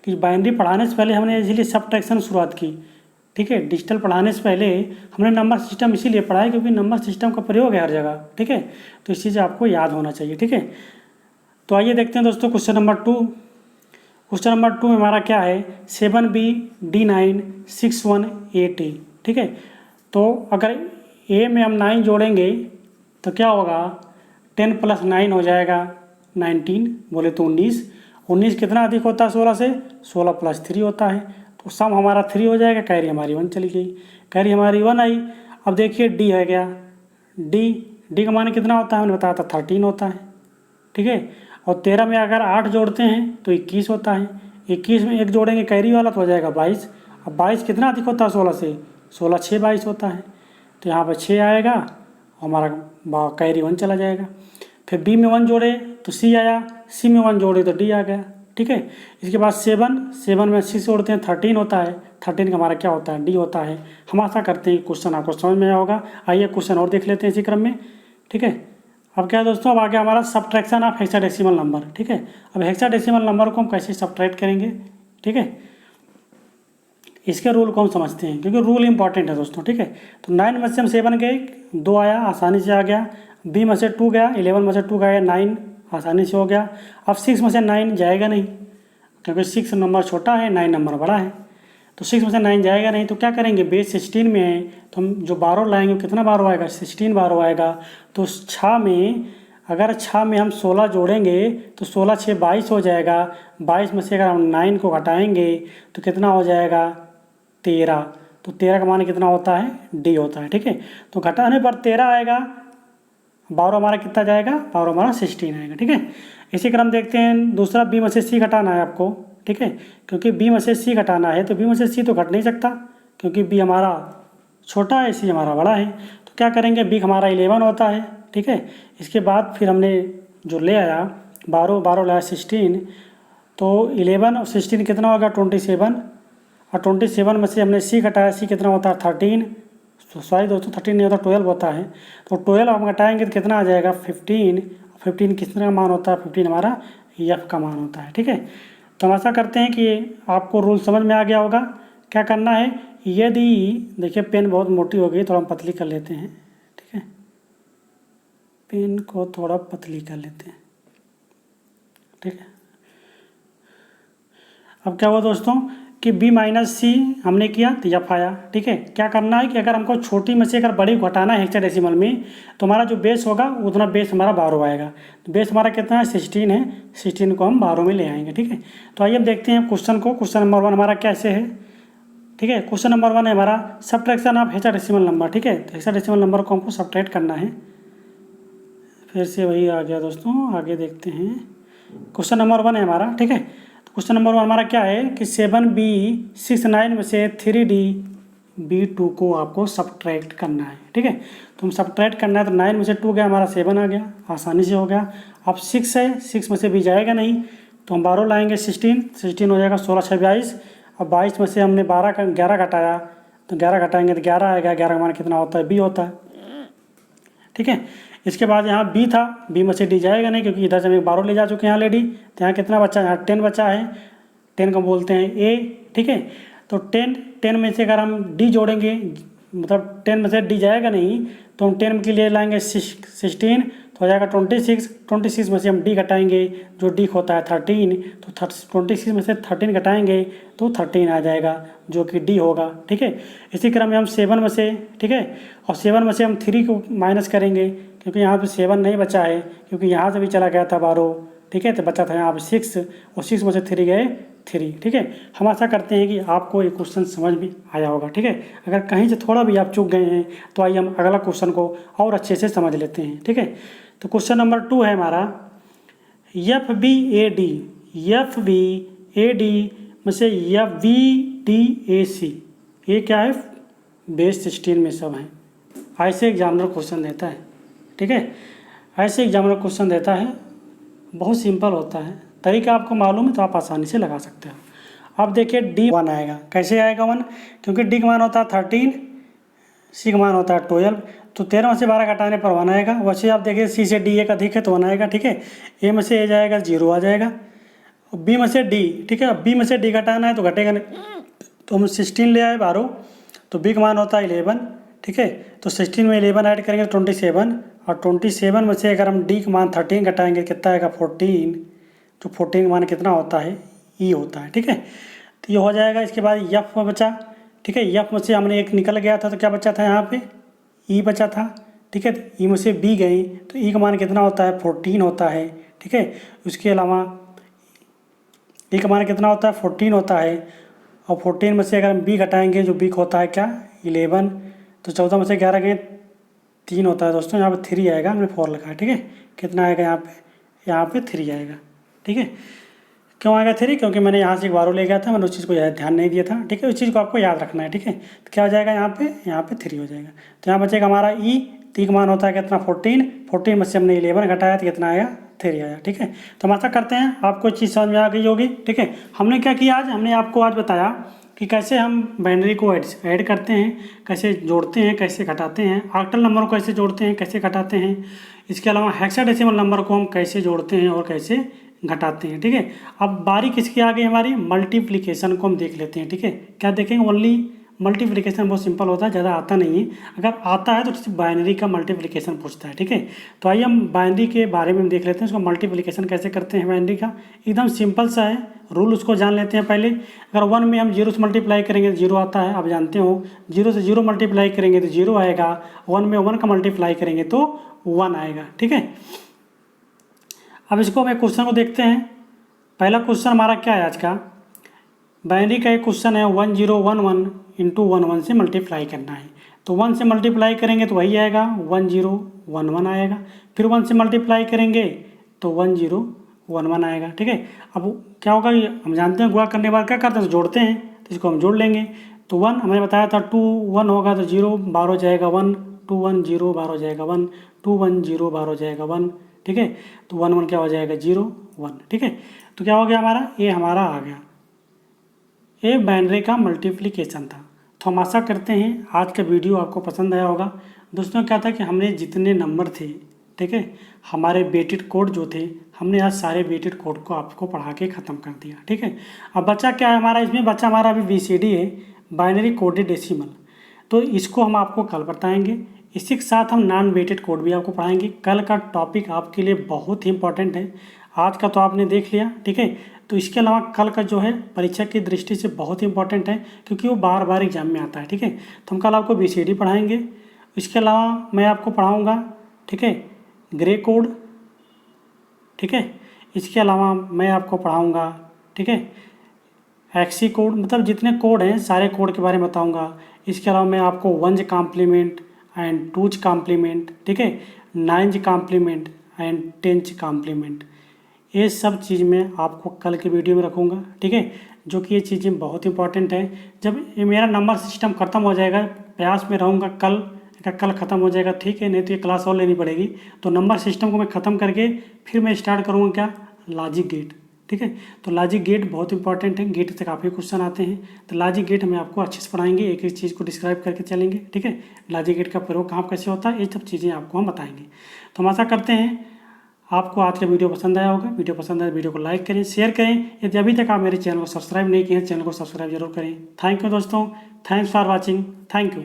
कि बाइनरी पढ़ाने से पहले हमने इसीलिए सब्ट्रैक्शन शुरुआत की, ठीक है। डिजिटल पढ़ाने से पहले हमने नंबर सिस्टम इसीलिए पढ़ा है क्योंकि नंबर सिस्टम का प्रयोग है हर जगह, ठीक है। तो इस चीज़ आपको याद होना चाहिए, ठीक है। तो आइए देखते हैं दोस्तों क्वेश्चन नंबर 2। क्वेश्चन नंबर 2 में हमारा क्या है, 7B D9 61 8A, ठीक है। तो अगर A में हम 9 जोड़ेंगे तो क्या होगा, 10 + 9 हो जाएगा 19, बोले तो 19। 19 कितना अधिक होता है 16 से, 16 + 3 होता है। तो तो सम हमारा 3 हो जाएगा, कैरी हमारी 1 चली गई, कैरी हमारी 1 आई। अब देखिए डी है गया, डी का मान कितना होता है, हमने बताया था 13 होता है, ठीक है। और 13 में अगर 8 जोड़ते हैं तो 21 होता है, 21 में 1 जोड़ेंगे कैरी वाला तो हो जाएगा 22। अब 22 कितना अधिक होता है 16 से, 16 6 22 होता है, तो यहाँ पर 6 आएगा, हमारा कैरी 1 चला जाएगा। फिर बी में 1 जोड़े तो सी आया, सी में 1 जोड़े तो डी आ गया, ठीक है। इसके बाद 7 में 6 जोड़ते हैं 13 होता है, 13 का हमारा क्या होता है, डी होता है। हम आशा करते हैं क्वेश्चन आपको समझ में आया होगा। आइए क्वेश्चन और देख लेते हैं इसी क्रम में, ठीक है। अब क्या है दोस्तों, अब आगे हमारा सब्ट्रैक्शन ऑफ हेक्साडेसिमल नंबर, ठीक है। अब हेक्साडेसिमल नंबर को हम कैसे सब्ट्रैक्ट करेंगे, ठीक है, इसके रूल को हम समझते हैं, क्योंकि रूल इंपॉर्टेंट है दोस्तों, ठीक है। तो 9 में से हम 7 गए, 2 आया, आसानी से आ गया। बी में से 2 गया, 11 में से 2 गया, 9 आसानी से हो गया। अब 6 में से 9 जाएगा नहीं, क्योंकि 6 नंबर छोटा है, 9 नंबर बड़ा है, तो 6 में से 9 जाएगा नहीं। तो क्या करेंगे, बेस 16 में है, तो हम जो 12 लाएंगे कितना 12 आएगा, 16 12 आएगा। तो 6 में अगर 6 में हम 16 जोड़ेंगे तो 16 6 22 हो जाएगा। 22 में से अगर हम 9 को घटाएंगे तो कितना हो जाएगा 13। तो 13 का मान कितना होता है, डी होता है, ठीक है। तो घटाने पर 13 आएगा, 12 हमारा कितना जाएगा, 12 हमारा 16 आएगा, ठीक है। इसी क्रम देखते हैं दूसरा, बी में से सी घटाना है आपको, ठीक है, क्योंकि बी में से सी घटाना है। तो बी में से सी तो घट नहीं सकता, क्योंकि बी हमारा छोटा है, सी हमारा बड़ा है। तो क्या करेंगे, बी हमारा 11 होता है, ठीक है। इसके बाद फिर हमने जो ले आया 12 लाया 16, तो 11 और 16 कितना होगा 27, और 27 में से हमने सी घटाया, सी कितना होता है 13, सॉरी दोस्तों 13 नहीं होता 12 होता है। तो 12 हम घटाएंगे तो कितना आ जाएगा 15, 15 किसका का मान होता है, 15 हमारा एफ का मान होता है, ठीक है। तो हम ऐसा करते हैं कि आपको रूल समझ में आ गया होगा। क्या करना है, यदि देखिए पेन बहुत मोटी हो गई, थोड़ा हम पतली कर लेते हैं, ठीक है, पेन को थोड़ा पतली कर लेते हैं, ठीक है। अब क्या हुआ दोस्तों कि b माइनस सी हमने किया तो एफ आया, ठीक है। क्या करना है कि अगर हमको छोटी में से अगर बड़ी घटाना है हेक्साडेसिमल में, तो हमारा जो बेस होगा उतना बेस हमारा 12 आएगा। तो बेस हमारा कितना है 16 है, 16 को हम 12 में ले आएंगे, ठीक है। तो आइए अब देखते हैं क्वेश्चन को। क्वेश्चन नंबर 1 हमारा कैसे है, ठीक है। क्वेश्चन नंबर 1 है हमारा सब्ट्रैक्शन ऑफ हेक्साडेसिमल नंबर, ठीक है। तो हेक्साडेसिमल नंबर को हमको सब्ट्रैक्ट करना है। फिर से वही आ गया दोस्तों, आगे देखते हैं। क्वेश्चन नंबर 1 है हमारा, ठीक है। क्वेश्चन नंबर 1 हमारा क्या है कि 7B69 में से 3DB2 को आपको सब्ट्रैक्ट करना है, ठीक है। तो हम सब्ट्रैक्ट करना है, तो 9 में से 2 गया, हमारा 7 आ गया, आसानी से हो गया। अब 6 है, 6 में से भी जाएगा नहीं, तो हम 12 लाएंगे 16 हो जाएगा, 16 6 22। अब 22 में से हमने 11 घटाया, तो 11 घटाएंगे तो 11 आएगा, 11 का मान कितना होता है, बी होता है, ठीक है। इसके बाद यहाँ बी था, बी में से डी जाएगा नहीं, क्योंकि इधर से हम 12 ले जा चुके हैं यहाँ लेडी। तो यहाँ कितना बचा है, यहाँ 10 बचा है, 10 को बोलते हैं ए, ठीक है। तो 10 में से अगर हम डी जोड़ेंगे, मतलब 10 में से डी जाएगा नहीं, तो हम 10 के लिए लाएंगे 16, तो हो जाएगा 26 में से हम डी घटाएंगे, जो डी होता है 13, तो 26 में से 13 घटाएंगे तो 13 आ जाएगा, जो कि डी होगा, ठीक है। इसी क्रम में हम 7 में से, ठीक है, और 7 में से हम 3 को माइनस करेंगे, क्योंकि यहाँ पे 7 नहीं बचा है, क्योंकि यहाँ से भी चला गया था 12, ठीक है। तो बचा था यहाँ पे 6, और 6 में से 3 गए 3, ठीक है। हम आशा करते हैं कि आपको ये क्वेश्चन समझ में आया होगा, ठीक है। अगर कहीं से थोड़ा भी आप चूक गए हैं तो आइए हम अगला क्वेश्चन को और अच्छे से समझ लेते हैं, ठीक है। तो क्वेश्चन नंबर 2 है हमारा FBAD में से FVDAC, ये क्या है, बेस 16 में सब है। ऐसे एग्जामिनर क्वेश्चन देता है, ठीक है, ऐसे एग्जामिनर क्वेश्चन देता है, बहुत सिंपल होता है, तरीका आपको मालूम है तो आप आसानी से लगा सकते हो। अब देखिए डी 1 आएगा, कैसे आएगा 1, क्योंकि डी का मान होता है 13, सी का मान होता है 12, तो 13 में से 12 घटाने पर 1 आएगा। वैसे आप देखिए सी से डी 1 अधिक है तो 1 आएगा, ठीक है। ए में से ए जाएगा 0 आ जाएगा, और बी में से डी, ठीक है। बी में से डी घटाना है तो घटेगा नहीं, तो हम 16 ले आए 12, तो बी का मान होता है 11, ठीक है। तो 16 में 11 ऐड करेंगे तो 27, और 27 में से अगर हम डी का मान 13 घटाएंगे कितना आएगा 14, तो 14 का मान कितना होता है, ई होता है, ठीक है। तो ये हो जाएगा। इसके बाद एफ बचा, ठीक है। एफ में से हमने एक निकल गया था, तो क्या बचा था यहाँ पे, ई बचा था, ठीक है। ई में से बी गई, तो ई का मान कितना होता है 14 होता है, ठीक है। उसके अलावा ई का मान कितना होता है 14 होता है, और 14 में से अगर हम बी घटाएंगे, जो बी होता है क्या 11, तो 14 में से 11 गए 3 होता है दोस्तों, यहाँ पे 3 आएगा, हमने 4 लिखा है, ठीक है। कितना आएगा यहाँ पे 3 आएगा, ठीक है। क्यों आएगा 3? क्योंकि मैंने यहाँ से एक बारो ले गया था, मैंने उस चीज़ को ध्यान नहीं दिया था, ठीक है। उस चीज़ को आपको याद रखना है, ठीक है। तो क्या हो जाएगा यहाँ पे 3 हो जाएगा। तो यहाँ बचेगा हमारा टी का मान होता है कितना 14 में से हमने 11 घटाया तो कितना आया 3 आया, ठीक है। तो हम आशा करते हैं आपको चीज़ समझ में आ गई होगी, ठीक है। हमने क्या किया आज, हमने आपको आज बताया कि कैसे हम बाइनरी को ऐड करते हैं, कैसे जोड़ते हैं, कैसे घटाते हैं, ऑक्टल नंबर को कैसे जोड़ते हैं, कैसे घटाते हैं। इसके अलावा हेक्साडेसिमल नंबर को हम कैसे जोड़ते हैं और कैसे घटाते हैं, ठीक है। अब बारी किसकी आ गई हमारी, मल्टीप्लिकेशन को हम देख लेते हैं, ठीक है। क्या देखेंगे, ओनली मल्टीप्लिकेशन बहुत सिंपल होता है, ज़्यादा आता नहीं है। अगर आता है तो सिर्फ बाइनरी का मल्टीप्लिकेशन पूछता है, ठीक है। तो आइए हम बाइनरी के बारे में देख लेते हैं, उसका मल्टीप्लिकेशन कैसे करते हैं बाइनरी का। एकदम सिंपल सा है, रूल उसको जान लेते हैं पहले। अगर 1 में हम 0 से मल्टीप्लाई करेंगे तो 0 आता है, आप जानते हो। 0 से 0 मल्टीप्लाई करेंगे तो 0 आएगा। 1 में 1 का मल्टीप्लाई करेंगे तो 1 आएगा, ठीक है। अब इसको हम एक क्वेश्चन को देखते हैं। पहला क्वेश्चन हमारा क्या है आज का, बाइनरी का एक क्वेश्चन है 1011 इंटू 11 से मल्टीप्लाई करना है। तो 1 से मल्टीप्लाई करेंगे तो वही आएगा 1011 आएगा, फिर 1 से मल्टीप्लाई करेंगे तो 1011 आएगा, ठीक है। अब क्या होगा, हम जानते हैं गुणा करने के बाद क्या करते हैं, तो जोड़ते हैं। तो इसको हम जोड़ लेंगे। तो 1 हमने बताया था 2 1 होगा तो 0 बार हो जाएगा 1, 2 1 0 बार हो जाएगा 1, 2 1 0 बार हो जाएगा 1, ठीक है। तो 1 1 क्या हो जाएगा 0 1, ठीक है। तो क्या हो गया हमारा, ये हमारा आ गया, ये बाइनरी का मल्टीप्लिकेशन था। तो हम आशा करते हैं आज का वीडियो आपको पसंद आया होगा। दोस्तों क्या था कि हमने जितने नंबर थे, ठीक है, हमारे वेटेड कोड जो थे, हमने आज सारे वेटेड कोड को आपको पढ़ा के ख़त्म कर दिया, ठीक है। अब बच्चा क्या है हमारा, इसमें बच्चा हमारा अभी BCD है, बाइनरी कोडेड डेसिमल। तो इसको हम आपको कल बताएंगे। इसी के साथ हम नॉन वेटेड कोड भी आपको पढ़ाएंगे। कल का टॉपिक आपके लिए बहुत ही इंपॉर्टेंट है, आज का तो आपने देख लिया, ठीक है। तो इसके अलावा कल का जो है परीक्षा की दृष्टि से बहुत ही इंपॉर्टेंट है, क्योंकि वो बार बार एग्जाम में आता है, ठीक है। तो हम कल आपको BCD पढ़ाएंगे। इसके अलावा मैं आपको पढ़ाऊँगा, ठीक है, ग्रे कोड, ठीक है। इसके अलावा मैं आपको पढ़ाऊँगा, ठीक है, एक्सी कोड, मतलब जितने कोड हैं सारे कोड के बारे में बताऊँगा। इसके अलावा मैं आपको 1ज कॉम्प्लीमेंट एंड 2ज कॉम्प्लीमेंट, ठीक है, 9ज कॉम्प्लीमेंट एंड 10ज कॉम्प्लीमेंट, ये सब चीज़ मैं आपको कल के वीडियो में रखूँगा, ठीक है। जो कि ये चीज़ें बहुत इंपॉर्टेंट है। जब ये मेरा नंबर सिस्टम ख़त्म हो जाएगा, प्रयास में रहूँगा कल ख़त्म हो जाएगा, ठीक है, नहीं तो ये क्लास और लेनी पड़ेगी। तो नंबर सिस्टम को मैं ख़त्म करके फिर मैं स्टार्ट करूँगा क्या, लॉजिक गेट, ठीक है। तो लॉजिक गेट बहुत इंपॉर्टेंट है, गेट से काफ़ी क्वेश्चन आते हैं। तो लॉजिक गेट हमें आपको अच्छे से पढ़ाएंगे, एक एक चीज़ को डिस्क्राइब करके चलेंगे, ठीक है। लॉजिक गेट का प्रयोग कहाँ कैसे होता है, ये सब चीज़ें आपको हम बताएंगे। तो हम आशा करते हैं आपको आज का वीडियो पसंद आया होगा। वीडियो पसंद आया वीडियो को लाइक करें, शेयर करें। यदि अभी तक आप मेरे चैनल को सब्सक्राइब नहीं किए हैं, चैनल को सब्सक्राइब जरूर करें। थैंक यू दोस्तों, thanks for watching, thank you.